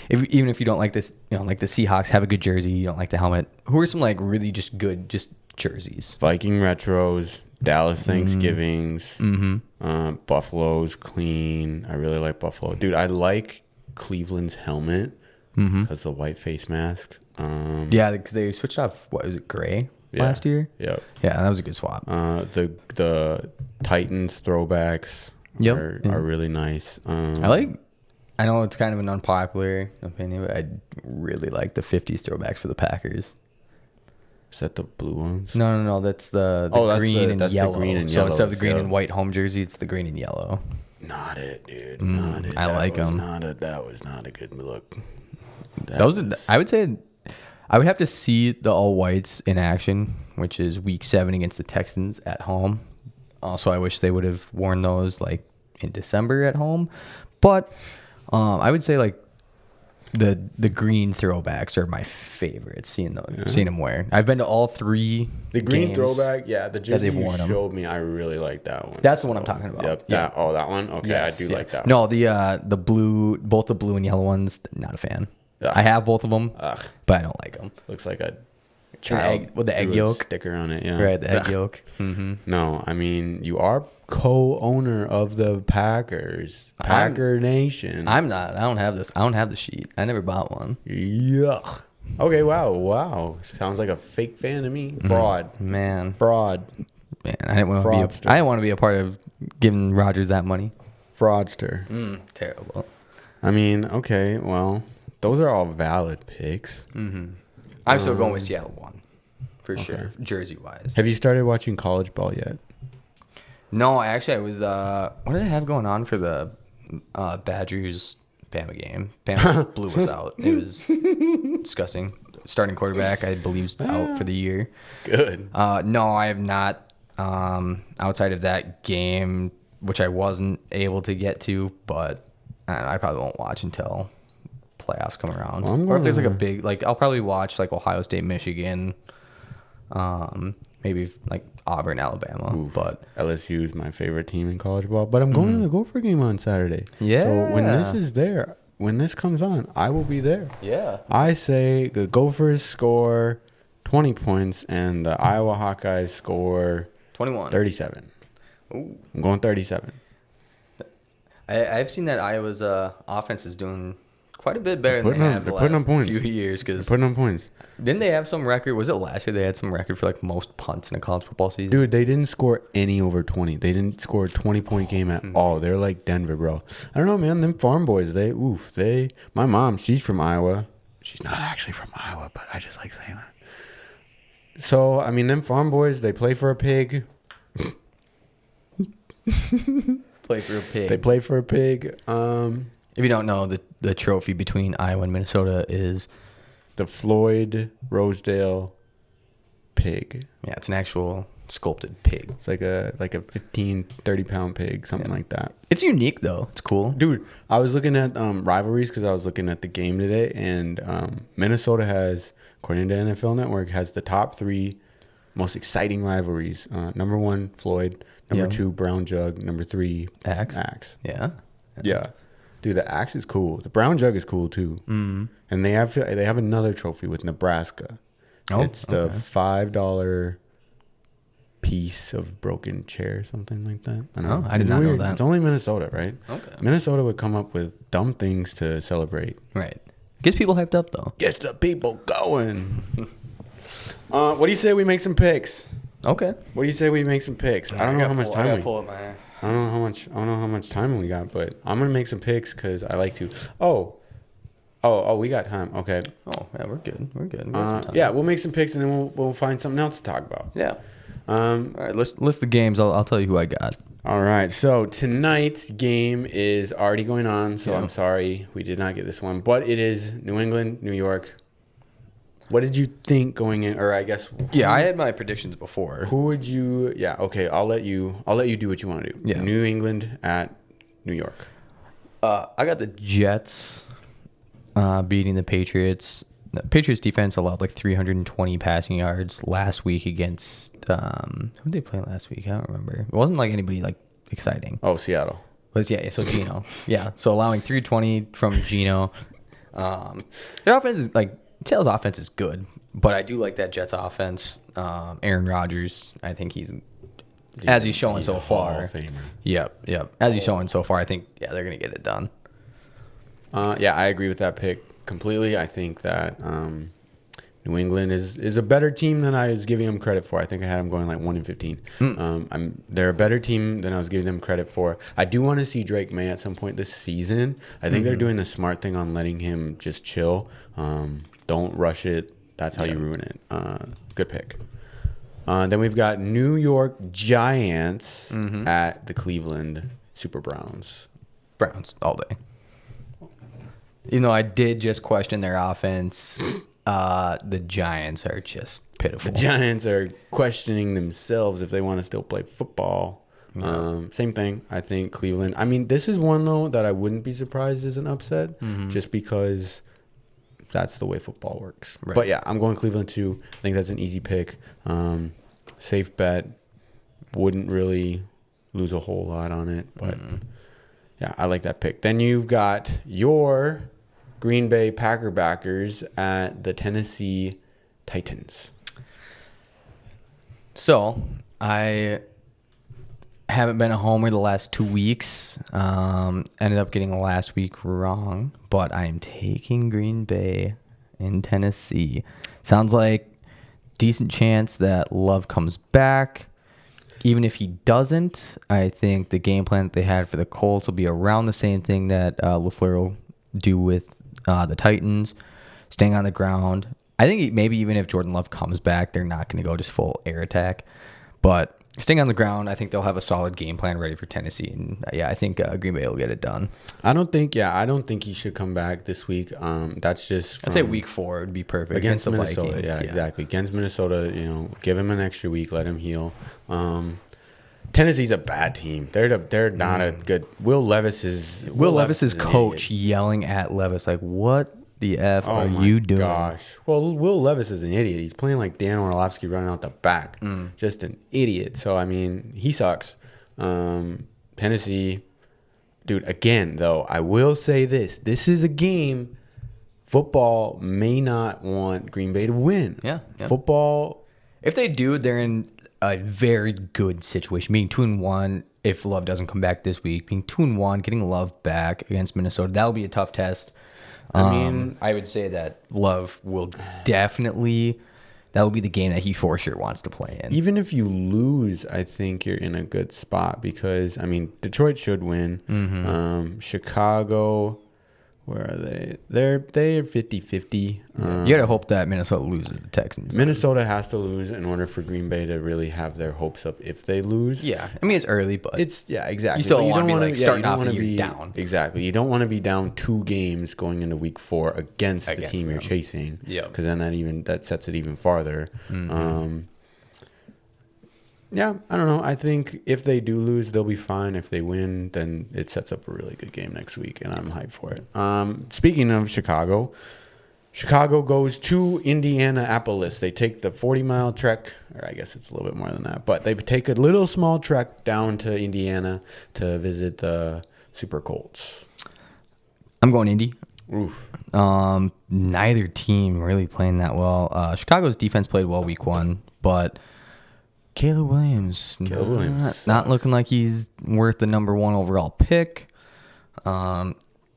even if you don't like this, like the Seahawks have a good jersey, you don't like the helmet. Who are some like really just good jerseys? Viking retros, Dallas Thanksgivings, Buffalo's clean. I really like Buffalo, dude. I like Cleveland's helmet because the white face mask. Yeah, because they switched off. What was it, gray last year? Yep. Yeah, that was a good swap. The Titans throwbacks are really nice. I know it's kind of an unpopular opinion, but I really like the 50s throwbacks for the Packers. Is that the blue ones? No. That's the green and yellow. So instead of the green and white home jersey, it's the green and yellow. Not it, dude. Not it. I like them. That was not a good look. I would say I would have to see the all whites in action, which is week 7 against the Texans at home. Also, I wish they would have worn those like in December at home. But I would say like the green throwbacks are my favorite. Seeing them wear. I've been to all 3. The green games throwback, the jersey you worn 'em. showed me, I really like that one. That's the one I'm talking about. Yep. Yeah. That one. Okay, Yes, I do yeah. like that. No, the blue, both the blue and yellow ones, not a fan. Ugh. I have both of them, but I don't like them. Looks like a child with the egg threw a yolk sticker on it. Yeah. Right, the egg yolk. No, I mean you are co-owner of the Packers, Packer Nation. I'm not. I don't have this. I don't have the sheet. I never bought one. Yuck. Okay. Wow. Sounds like a fake fan to me. Fraud. Man. Fraud. Man, I didn't want to be a part of giving Rodgers that money. Fraudster. Terrible. I mean, okay, well, those are all valid picks. I'm still going with Seattle 1 for sure, jersey wise. Have you started watching college ball yet? No, actually, I was. What did I have going on for the Badgers Bama game? Bama blew us out. It was disgusting. Starting quarterback, I believe, is out for the year. Good. No, I have not. Outside of that game, which I wasn't able to get to, but I probably won't watch until playoffs come around. Well, or if there's like a big, like I'll probably watch like Ohio State, Michigan, maybe like Auburn, Alabama. Oof. But LSU is my favorite team in college ball. But I'm going to the Gopher game on Saturday. Yeah. So when this is there, when this comes on, I will be there. Yeah. I say the Gophers score 20 points and the Iowa Hawkeyes score 21. 37. Ooh. I'm going 37. I've seen that Iowa's offense is doing quite a bit better than they have the They're putting last up points. few years. Because Putting on points. didn't they have some record? Was it last year they had some record for like most punts in a college football season? Dude, they didn't score any over 20. They didn't score a 20-point game at all. They're like Denver, bro. I don't know, man. Them farm boys, my mom, she's from Iowa. She's not actually from Iowa, but I just like saying that. So, I mean, them farm boys, they play for a pig. Play for a pig. They play for a pig. If you don't know, the trophy between Iowa and Minnesota is The Floyd Rosedale pig. yeah, it's an actual sculpted pig. It's like a 15, 30-pound pig, something like that. It's unique though. It's cool. Dude, I was looking at rivalries because I was looking at the game today, and Minnesota has, according to NFL Network, has the top 3 most exciting rivalries. Number 1, Floyd. Number 2, Brown Jug. Number 3, Axe. Yeah. Yeah. Dude, the Axe is cool. The Brown Jug is cool too. Mm. And they have another trophy with Nebraska. Oh, it's the $5 piece of broken chair, something like that. I know. I did not know that. It's only Minnesota, right? Okay. Minnesota would come up with dumb things to celebrate. Right. Gets people hyped up though. Gets the people going. What do you say we make some picks? Okay. What do you say we make some picks? I don't know how much time we. pull up my. I don't know how much time we got, but I'm gonna make some picks because I like to. Oh, we got time. Okay. Oh yeah, we're good. We're good. We got some time. Yeah, we'll make some picks and then we'll find something else to talk about. Yeah. All right. List the games. I'll tell you who I got. All right. So tonight's game is already going on. So Yeah. I'm sorry we did not get this one, but it is New England, New York. What did you think going in? Or I guess. Yeah, I had my predictions before. Who would you? Yeah. Okay. I'll let you do what you want to do. Yeah. New England at New York. I got the Jets beating the Patriots. The Patriots defense allowed like 320 passing yards last week against who did they play last week? I don't remember. It wasn't like anybody like exciting. Oh, Seattle. But yeah, so Geno. Yeah, so allowing 320 from Geno. Their offense is like Taylor's offense is good, but I do like that Jets offense. Aaron Rodgers, I think he's showing so far. Hall of Famer. Yep. As he's showing so far, I think they're gonna get it done. Yeah, I agree with that pick completely. I think that New England is a better team than I was giving them credit for. I think I had them going like 1-15. They're a better team than I was giving them credit for. I do want to see Drake May at some point this season. I think they're doing the smart thing on letting him just chill. Don't rush it. That's how you ruin it. Good pick. Then we've got New York Giants at the Cleveland Super Browns. Browns all day. You know, I did just question their offense. The Giants are just pitiful. The Giants are questioning themselves if they want to still play football. Same thing. I think Cleveland. I mean, this is one, though, that I wouldn't be surprised is an upset just because that's the way football works. Right. But, yeah, I'm going Cleveland, too. I think that's an easy pick. Safe bet. Wouldn't really lose a whole lot on it. But, yeah, I like that pick. Then you've got your Green Bay Packer backers at the Tennessee Titans. So, I haven't been a homer the last 2 weeks. Ended up getting the last week wrong, but I am taking Green Bay in Tennessee. Sounds like decent chance that Love comes back. even if he doesn't, I think the game plan that they had for the Colts will be around the same thing that LaFleur will do with the Titans, staying on the ground. I think maybe even if Jordan Love comes back, they're not going to go just full air attack. But staying on the ground, I think they'll have a solid game plan ready for Tennessee. And I think Green Bay will get it done. I don't think he should come back this week. That's just I'd say week 4 would be perfect against the Minnesota. Vikings. Yeah, exactly. Against Minnesota, give him an extra week, let him heal. Tennessee's a bad team. They're not a good. Will Levis's coach yelling at Levis like, "What the F are you doing?" Gosh. Well, Will Levis is an idiot. He's playing like Dan Orlovsky running out the back. Just an idiot. So, I mean, he sucks. Tennessee, dude, again, though, I will say this. This is a game football may not want Green Bay to win. Yeah. Football. If they do, they're in a very good situation. Being 2-1, if Love doesn't come back this week, being 2-1, getting Love back against Minnesota, that'll be a tough test. I mean, I would say that Love will definitely, that'll be the game that he for sure wants to play in. Even if you lose, I think you're in a good spot because, I mean, Detroit should win. Chicago, where are they? They're 50-50. You got to hope that Minnesota loses the Texans. Minnesota has to lose in order for Green Bay to really have their hopes up if they lose. Yeah. I mean, it's early, but exactly. You still don't want to be starting off the year down. Exactly. You don't want to be down 2 games going into week 4 against the team you're chasing. Yeah. Because then that sets it even farther. Yeah, I don't know. I think if they do lose, they'll be fine. If they win, then it sets up a really good game next week, and I'm hyped for it. Speaking of Chicago goes to Indianapolis. They take the 40-mile trek, or I guess it's a little bit more than that, but they take a little small trek down to Indiana to visit the Super Colts. I'm going Indy. Oof. Neither team really playing that well. Chicago's defense played well week 1, but Caleb Williams not looking like he's worth the number 1 overall pick.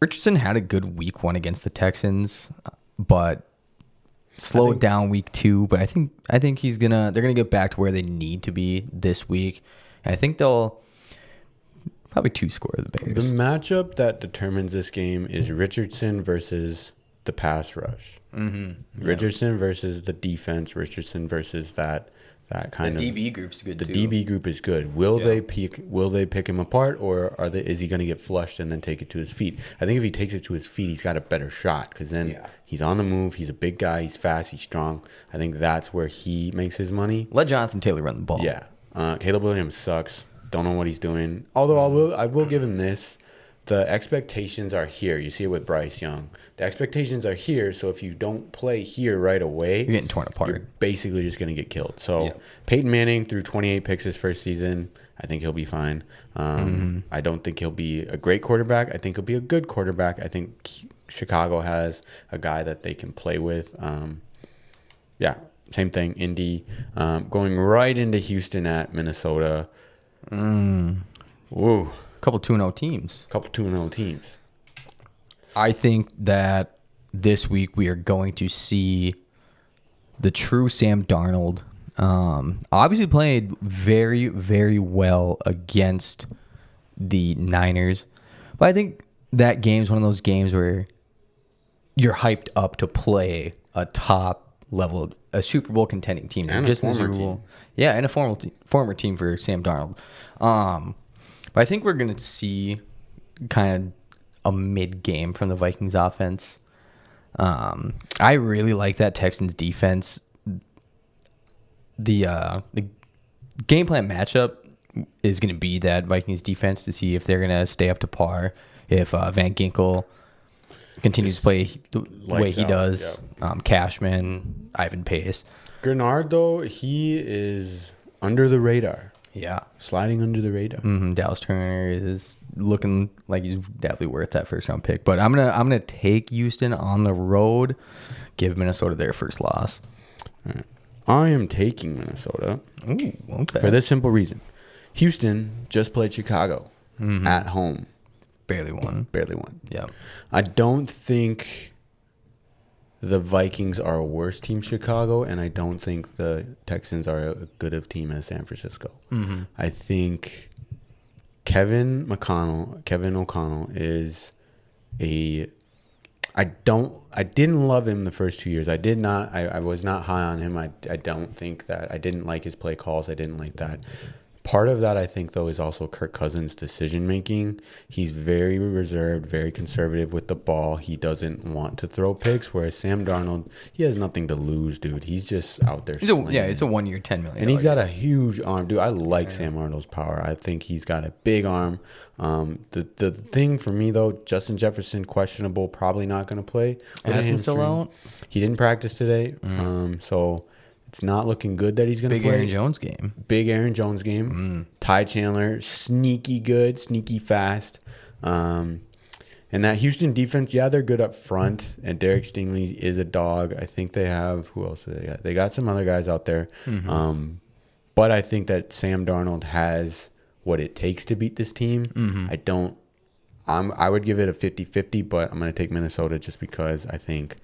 Richardson had a good week 1 against the Texans, but slowed down week 2. But I think they're gonna get back to where they need to be this week. And I think they'll probably 2-score the Bears. The matchup that determines this game is Richardson versus the pass rush. Richardson versus the defense. Richardson versus that kind of DB group's good too. The DB group is good. Will they pick him apart, or is he going to get flushed and then take it to his feet? I think if he takes it to his feet, he's got a better shot because then he's on the move. He's a big guy. He's fast. He's strong. I think that's where he makes his money. Let Jonathan Taylor run the ball. Yeah. Caleb Williams sucks. Don't know what he's doing. Although I will give him this. The expectations are here. You see it with Bryce Young. The expectations are here, so if you don't play here right away, you're getting torn apart. You're basically just going to get killed. So Peyton Manning threw 28 picks his first season. I think he'll be fine. I don't think he'll be a great quarterback. I think he'll be a good quarterback. I think Chicago has a guy that they can play with. Same thing. Indy going right into Houston at Minnesota. Woo. Couple 2-0 teams. I think that this week we are going to see the true Sam Darnold. Obviously played very, very well against the Niners. But I think that game is one of those games where you're hyped up to play a top level, a Super Bowl contending team. And just a in the former Super Bowl. team. Yeah, and a former team for Sam Darnold. But I think we're going to see kind of a mid-game from the Vikings offense. I really like that Texans defense. The game plan matchup is going to be that Vikings defense to see if they're going to stay up to par, if Van Ginkel continues to play the way he does. Cashman, Ivan Pace. Grenard, though, he is under the radar. Yeah. Sliding under the radar. Dallas Turner is looking like he's definitely worth that first-round pick. But I'm gonna take Houston on the road, give Minnesota their first loss. Right. I am taking Minnesota. Ooh, okay. For this simple reason. Houston just played Chicago at home. Barely won. Barely won. Yeah. I don't think the Vikings are a worse team Chicago, and I don't think the Texans are as good of team as San Francisco. Mm-hmm. I think Kevin O'Connell is a. I didn't love him the first 2 years. I was not high on him. I don't think that. I didn't like his play calls. I didn't like that. Part of that, I think, though, is also Kirk Cousins' decision making. He's very reserved, very conservative with the ball. He doesn't want to throw picks, whereas Sam Darnold, he has nothing to lose, dude. He's just out there. It's a 1-year, $10 million. And he's got a huge arm, dude. I like Sam Darnold's power. I think he's got a big arm. The thing for me, though, Justin Jefferson, questionable, probably not going to play. Addison still out? He didn't practice today, so it's not looking good that he's going to play. Big Aaron Jones game. Ty Chandler, sneaky good, sneaky fast. And that Houston defense, yeah, they're good up front. And Derek Stingley is a dog. I think they have, who else do they got? They got some other guys out there. But I think that Sam Darnold has what it takes to beat this team. I would give it a 50-50, but I'm going to take Minnesota just because I think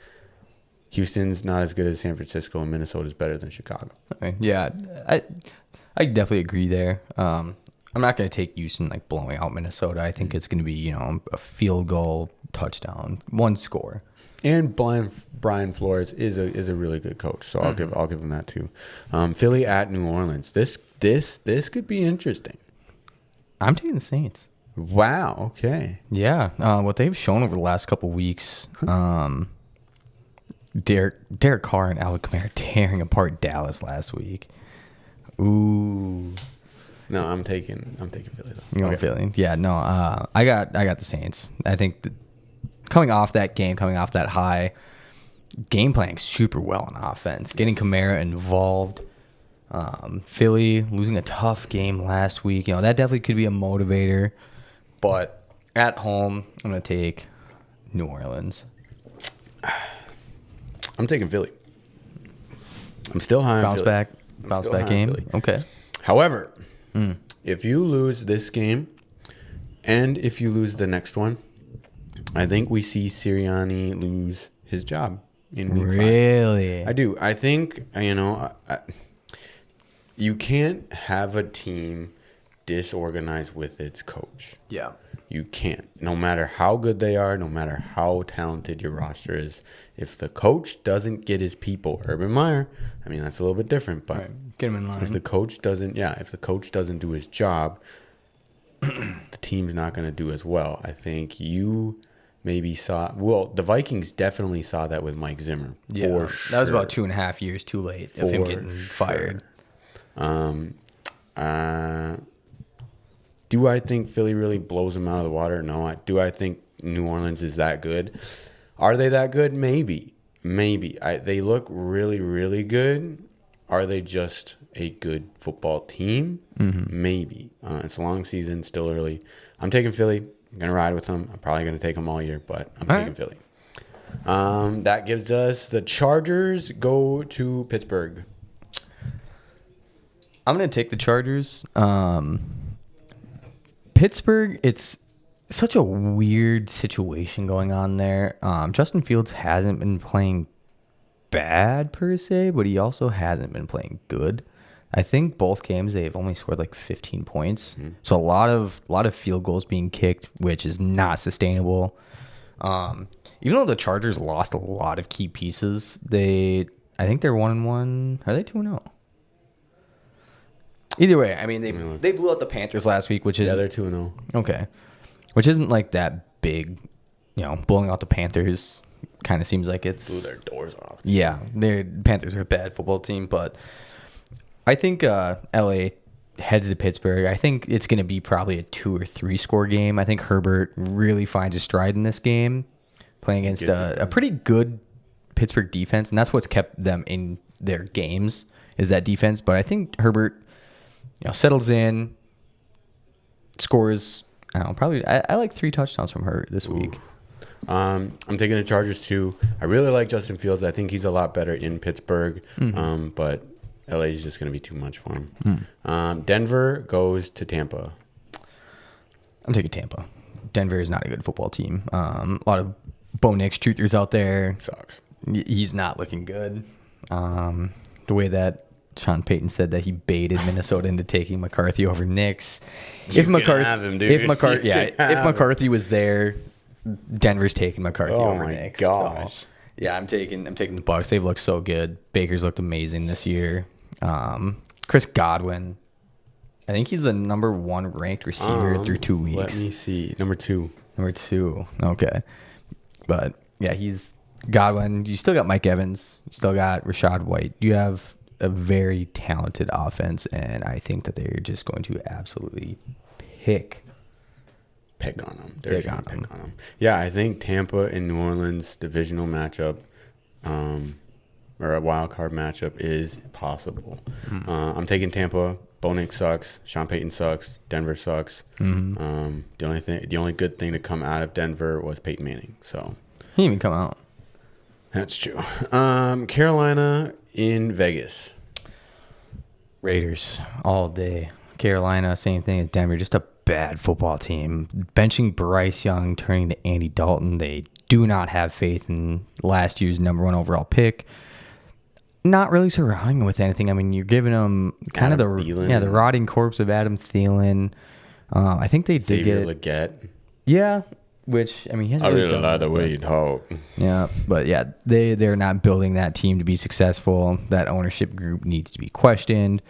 Houston's not as good as San Francisco, and Minnesota's better than Chicago. Okay. Yeah, I definitely agree there. I'm not going to take Houston like blowing out Minnesota. I think it's going to be a field goal, touchdown, one score. And Brian Flores is a really good coach, so I'll give him that too. Philly at New Orleans. This could be interesting. I'm taking the Saints. Wow. Okay. Yeah. What they've shown over the last couple weeks. Derek Carr and Alvin Kamara tearing apart Dallas last week. Ooh. No, I'm taking Philly though. You want Philly? Yeah, no. I got the Saints. I think that coming off that high, game playing super well on offense, getting Kamara involved. Philly losing a tough game last week. That definitely could be a motivator. But at home, I'm gonna take New Orleans. I'm taking Philly. I'm still high on Philly. Bounce back game. Okay. However, if you lose this game and if you lose the next one, I think we see Sirianni lose his job in week 5. Really? I do. I think, you can't have a team disorganized with its coach. Yeah. You can't. No matter how good they are, no matter how talented your roster is, if the coach doesn't get his people, Urban Meyer, that's a little bit different, but get him in line. If the coach doesn't do his job, the team's not going to do as well. I think you maybe the Vikings definitely saw that with Mike Zimmer. Yeah, for sure. That was about 2.5 years too late of him getting fired. Do I think Philly really blows them out of the water? No. Do I think New Orleans is that good? Are they that good? Maybe. They look really, really good. Are they just a good football team? Maybe. It's a long season, still early. I'm taking Philly. I'm going to ride with them. I'm probably going to take them all year, but I'm taking Philly. That gives us the Chargers go to Pittsburgh. I'm going to take the Chargers. Pittsburgh, it's such a weird situation going on there. Justin Fields hasn't been playing bad per se, but he also hasn't been playing good. I think both games they've only scored like 15 points. So a lot of field goals being kicked, which is not sustainable. Even though the Chargers lost a lot of key pieces, I think they're 1-1. Are they 2-0? Either way, they blew out the Panthers last week, which is... Yeah, they're 2-0. Okay. Which isn't like that big, blowing out the Panthers kind of seems like it's... Blew their doors off. Yeah, Panthers are a bad football team, but I think LA heads to Pittsburgh. I think it's going to be probably a 2 or 3 score game. I think Herbert really finds his stride in this game, playing against a pretty good Pittsburgh defense, and that's what's kept them in their games, is that defense. But I think Herbert... settles in, scores. I like 3 touchdowns from her this week. I'm taking the Chargers too. I really like Justin Fields. I think he's a lot better in Pittsburgh, but LA is just going to be too much for him. Denver goes to Tampa. I'm taking Tampa. Denver is not a good football team. A lot of Bo Nix truthers out there. Sucks. He's not looking good. The way that Sean Payton said that he baited Minnesota into taking McCarthy over Knicks. If McCarthy was there, Denver's taking McCarthy over Knicks. Oh my gosh. So, yeah, I'm taking the Bucks. They've looked so good. Baker's looked amazing this year. Chris Godwin, I think he's the number 1 ranked receiver through 2 weeks. Let me see. Number 2. Okay. But yeah, he's Godwin. You still got Mike Evans. You still got Rashad White. You have a very talented offense, and I think that they're just going to absolutely pick on them. They're just going to pick on them. Yeah, I think Tampa and New Orleans divisional matchup, or a wild card matchup, is possible. I'm taking Tampa. Bo Nix sucks. Sean Payton sucks. Denver sucks. The only good thing to come out of Denver was Peyton Manning. So he didn't even come out. That's true. Carolina in Vegas. Raiders all day. Carolina, same thing as Denver. Just a bad football team. Benching Bryce Young, turning to Andy Dalton. They do not have faith in last year's number 1 overall pick. Not really surrounding him with anything. I mean, you're giving them kind of the rotting corpse of Adam Thielen. I think they did Xavier Legette. Yeah, which I mean, he hasn't I really like the way you talk. Yeah, but yeah, they're not building that team to be successful. That ownership group needs to be questioned.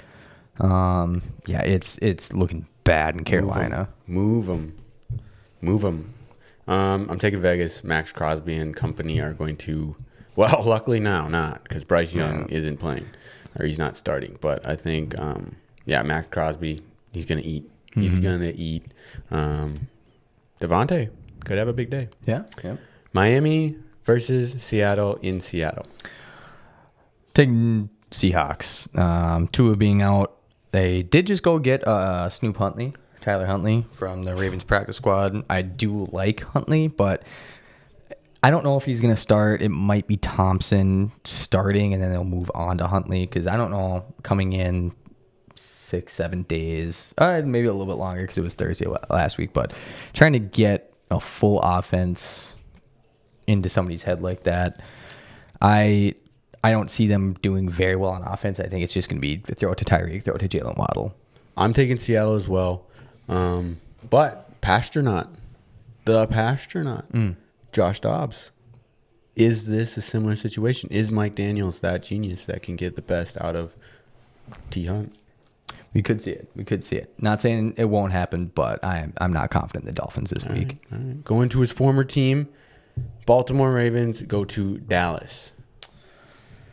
Yeah, it's looking bad in Carolina. Move them. I'm taking Vegas. Max Crosby and company are going to. Well, luckily now not, because Bryce Young isn't playing, or he's not starting. But I think, Max Crosby, he's gonna eat. He's gonna eat. Devontae could have a big day. Yeah. Miami versus Seattle in Seattle. Taking Seahawks. Tua being out, they did just go get Tyler Huntley from the Ravens practice squad. I do like Huntley, but I don't know if he's going to start. It might be Thompson starting, and then they'll move on to Huntley, because I don't know, coming in 6-7 days, maybe a little bit longer because it was Thursday last week, but trying to get a full offense into somebody's head like that, I don't see them doing very well on offense. I think it's just going to be throw it to Tyreek, throw it to Jalen Waddle. I'm taking Seattle as well. But Pasternaut, Josh Dobbs. Is this a similar situation? Is Mike Daniels that genius that can get the best out of T. Hunt? We could see it. Not saying it won't happen, but I'm not confident in the Dolphins this week. All right. Going to his former team, Baltimore Ravens go to Dallas.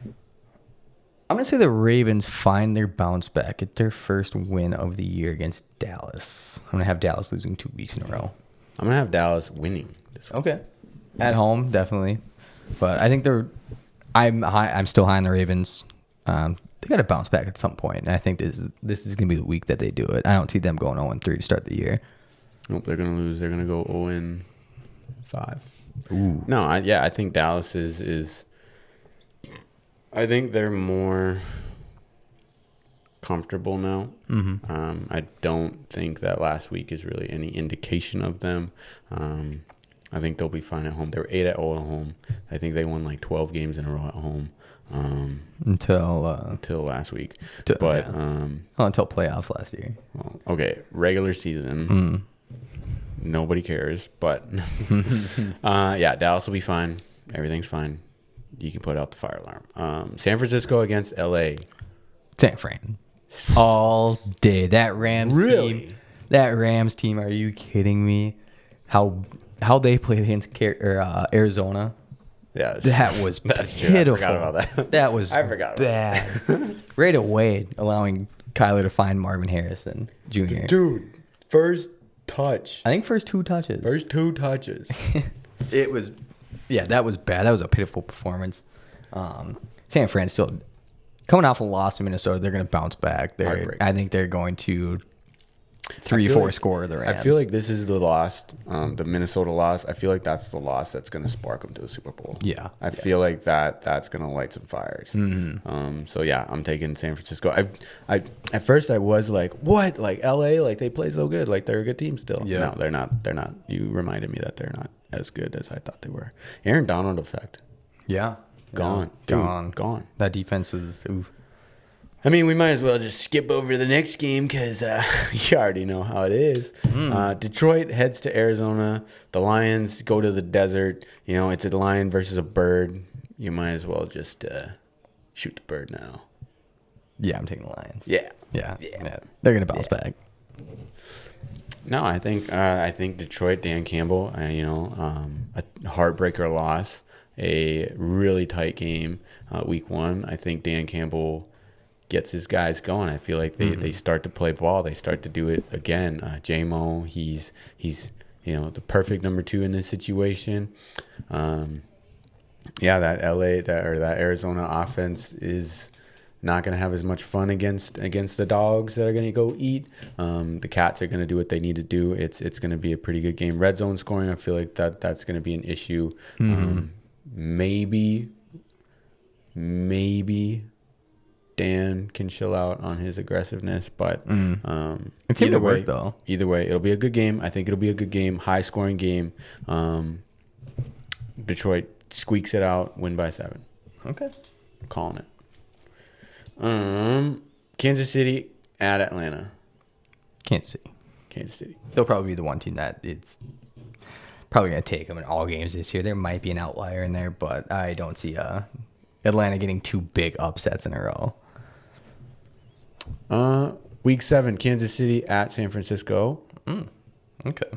I'm going to say the Ravens find their bounce back, get their first win of the year against Dallas. I'm going to have Dallas losing 2 weeks in a row. I'm going to have Dallas winning this week. Okay. At home, definitely. But I think I'm still high on the Ravens. They got to bounce back at some point, and I think this is going to be the week that they do it. I don't see them going 0-3 to start the year. Nope, they're going to lose. They're going to go 0-5. Ooh. No, I think Dallas is. I think they're more comfortable now. Mm-hmm. I don't think that last week is really any indication of them. I think they'll be fine at home. They were 8-0 at home. I think they won like 12 games in a row at home. Until last week. Until playoffs last year. Well, okay, regular season. Nobody cares, but Dallas will be fine. Everything's fine. You can put out the fire alarm. San Francisco against LA. San Fran. All day. That Rams team. That Rams team, are you kidding me? How they played against Arizona. Yeah, that was that's pitiful. True. I forgot about that. That was I forgot bad. Right away, allowing Kyler to find Marvin Harrison Jr. Dude, first touch. I think first 2 touches. It was, that was bad. That was a pitiful performance. San Fran still coming off a loss in Minnesota. They're going to bounce back. I think they're going to 3-4 score the Rams. I feel like this is the loss, the Minnesota loss. I feel like that's the loss that's going to spark them to the Super Bowl. Yeah. I feel like that's going to light some fires. Mm-hmm. So yeah, I'm taking San Francisco. I at first I was like, what? Like LA, like they play so good. Like they're a good team still. Yeah. No, they're not. They're not. You reminded me that they're not as good as I thought they were. Aaron Donald effect. Yeah. gone. Dude, gone. That defense is. Oof. I mean, we might as well just skip over the next game because you already know how it is. Detroit heads to Arizona. The Lions go to the desert. You know, it's a lion versus a bird. You might as well just shoot the bird now. Yeah, I'm taking the Lions. Yeah. They're gonna bounce back. No, I think Detroit, Dan Campbell, a heartbreaker loss, a really tight game, week 1. I think Dan Campbell gets his guys going. I feel like they start to play ball. They start to do it again. J-Mo, he's the perfect number 2 in this situation. That Arizona offense is not going to have as much fun against the dogs that are going to go eat. The Cats are going to do what they need to do. It's going to be a pretty good game. Red zone scoring, I feel like that's going to be an issue. Maybe Dan can chill out on his aggressiveness, but it's either way, though. Either way, it'll be a good game. I think it'll be a good game, high scoring game. Detroit squeaks it out, win by 7. Okay, calling it. Kansas City at Atlanta. Kansas City. They'll probably be the one team that it's probably going to take them in all games this year. There might be an outlier in there, but I don't see Atlanta getting 2 big upsets in a row. Week 7, Kansas City at San Francisco. Okay.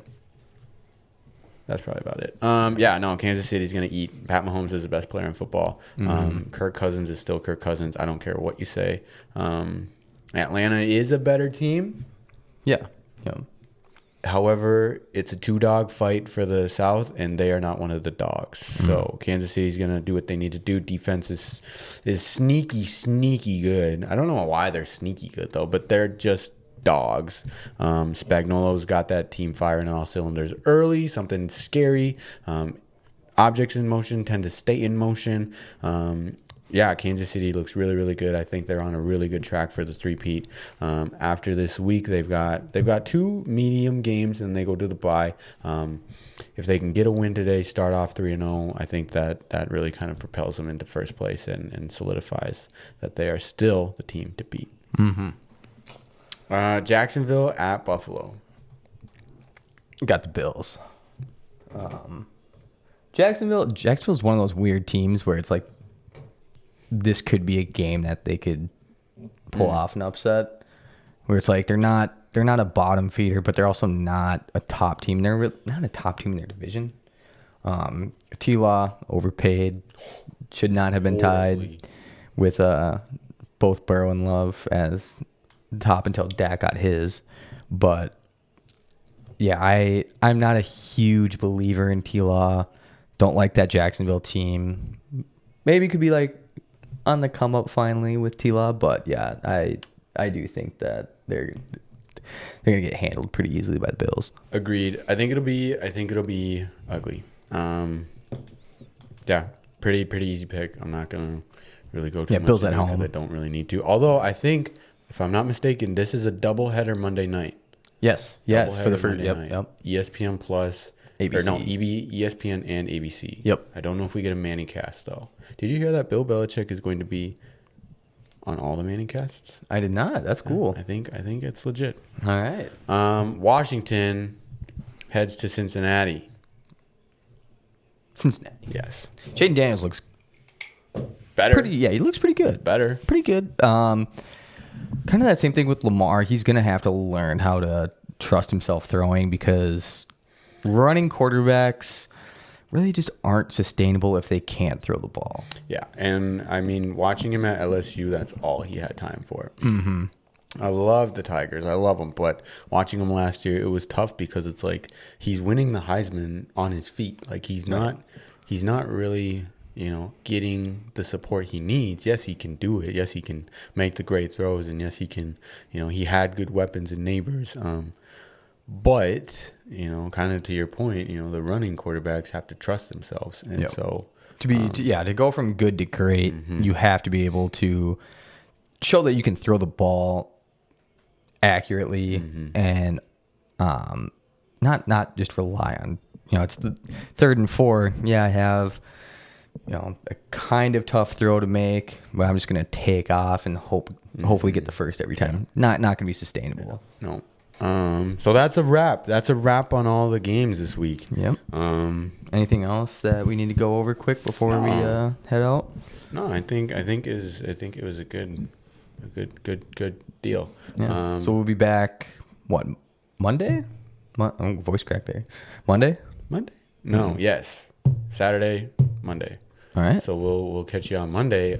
That's probably about it. Kansas City's going to eat. Pat Mahomes is the best player in football. Kirk Cousins is still Kirk Cousins. I don't care what you say. Atlanta is a better team. Yeah. However, it's a 2-dog fight for the South, and they are not one of the dogs. So Kansas City's going to do what they need to do. Defense is sneaky good. I don't know why they're sneaky good, though, but they're just dogs. Spagnuolo's got that team firing on all cylinders early, something scary. Objects in motion tend to stay in motion. Kansas City looks really, really good. I think they're on a really good track for the three-peat. After this week, they've got 2 medium games, and they go to the bye. If they can get a win today, start off 3-0, I think that really kind of propels them into first place and solidifies that they are still the team to beat. Jacksonville at Buffalo. Got the Bills. Jacksonville's one of those weird teams where it's like this could be a game that they could pull off an upset. Where it's like they're not a bottom feeder, but they're also not a top team. They're not a top team in their division. T-Law overpaid, should not have been tied with both Burrow and Love as top until Dak got his. But yeah, I'm not a huge believer in T-Law. Don't like that Jacksonville team. Maybe it could be like on the come up finally with T-Law, but yeah, I do think that they're gonna get handled pretty easily by the Bills. Agreed. I think it'll be ugly. Pretty easy pick. I'm not gonna really go too much. Bills at home because I don't really need to. Although I think, if I'm not mistaken, this is a doubleheader Monday night. Yes, for the first. Yep. ESPN Plus. ABC. ESPN and ABC. Yep. I don't know if we get a Manning cast though. Did you hear that Bill Belichick is going to be on all the Manning casts? I did not. That's cool. I think it's legit. All right. Washington heads to Cincinnati. Yes. Jaden Daniels looks better. He looks pretty good. Better. Pretty good. Kind of that same thing with Lamar. He's going to have to learn how to trust himself throwing because running quarterbacks really just aren't sustainable if they can't throw the ball. Yeah, and I mean, watching him at LSU, that's all he had time for. Mm-hmm. I love the Tigers. I love them, but watching him last year, it was tough because it's like he's winning the Heisman on his feet. Like he's not really, getting the support he needs. Yes, he can do it. Yes, he can make the great throws, and yes, he can. He had good weapons and neighbors. But kind of to your point, the running quarterbacks have to trust themselves, and so to go from good to great, you have to be able to show that you can throw the ball accurately and not just rely on it's the 3rd and 4. Yeah, I have a kind of tough throw to make, but I'm just gonna take off and hopefully get the first every time. Not gonna be sustainable. No. So that's a wrap. That's a wrap on all the games this week. Yep. Anything else that we need to go over quick before we head out? No, I think it was a good deal. Yeah. So we'll be back. What, Monday? Voice crack there. Monday? No. Yes. Saturday. Monday. All right. So we'll catch you on Monday.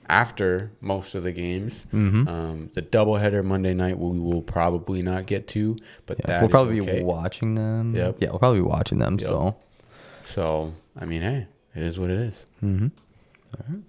After most of the games. The doubleheader Monday night we will probably not get to, but we'll probably be watching them. Yep. Yeah, we'll probably be watching them. Yep. So I mean, hey, it is what it is. All right.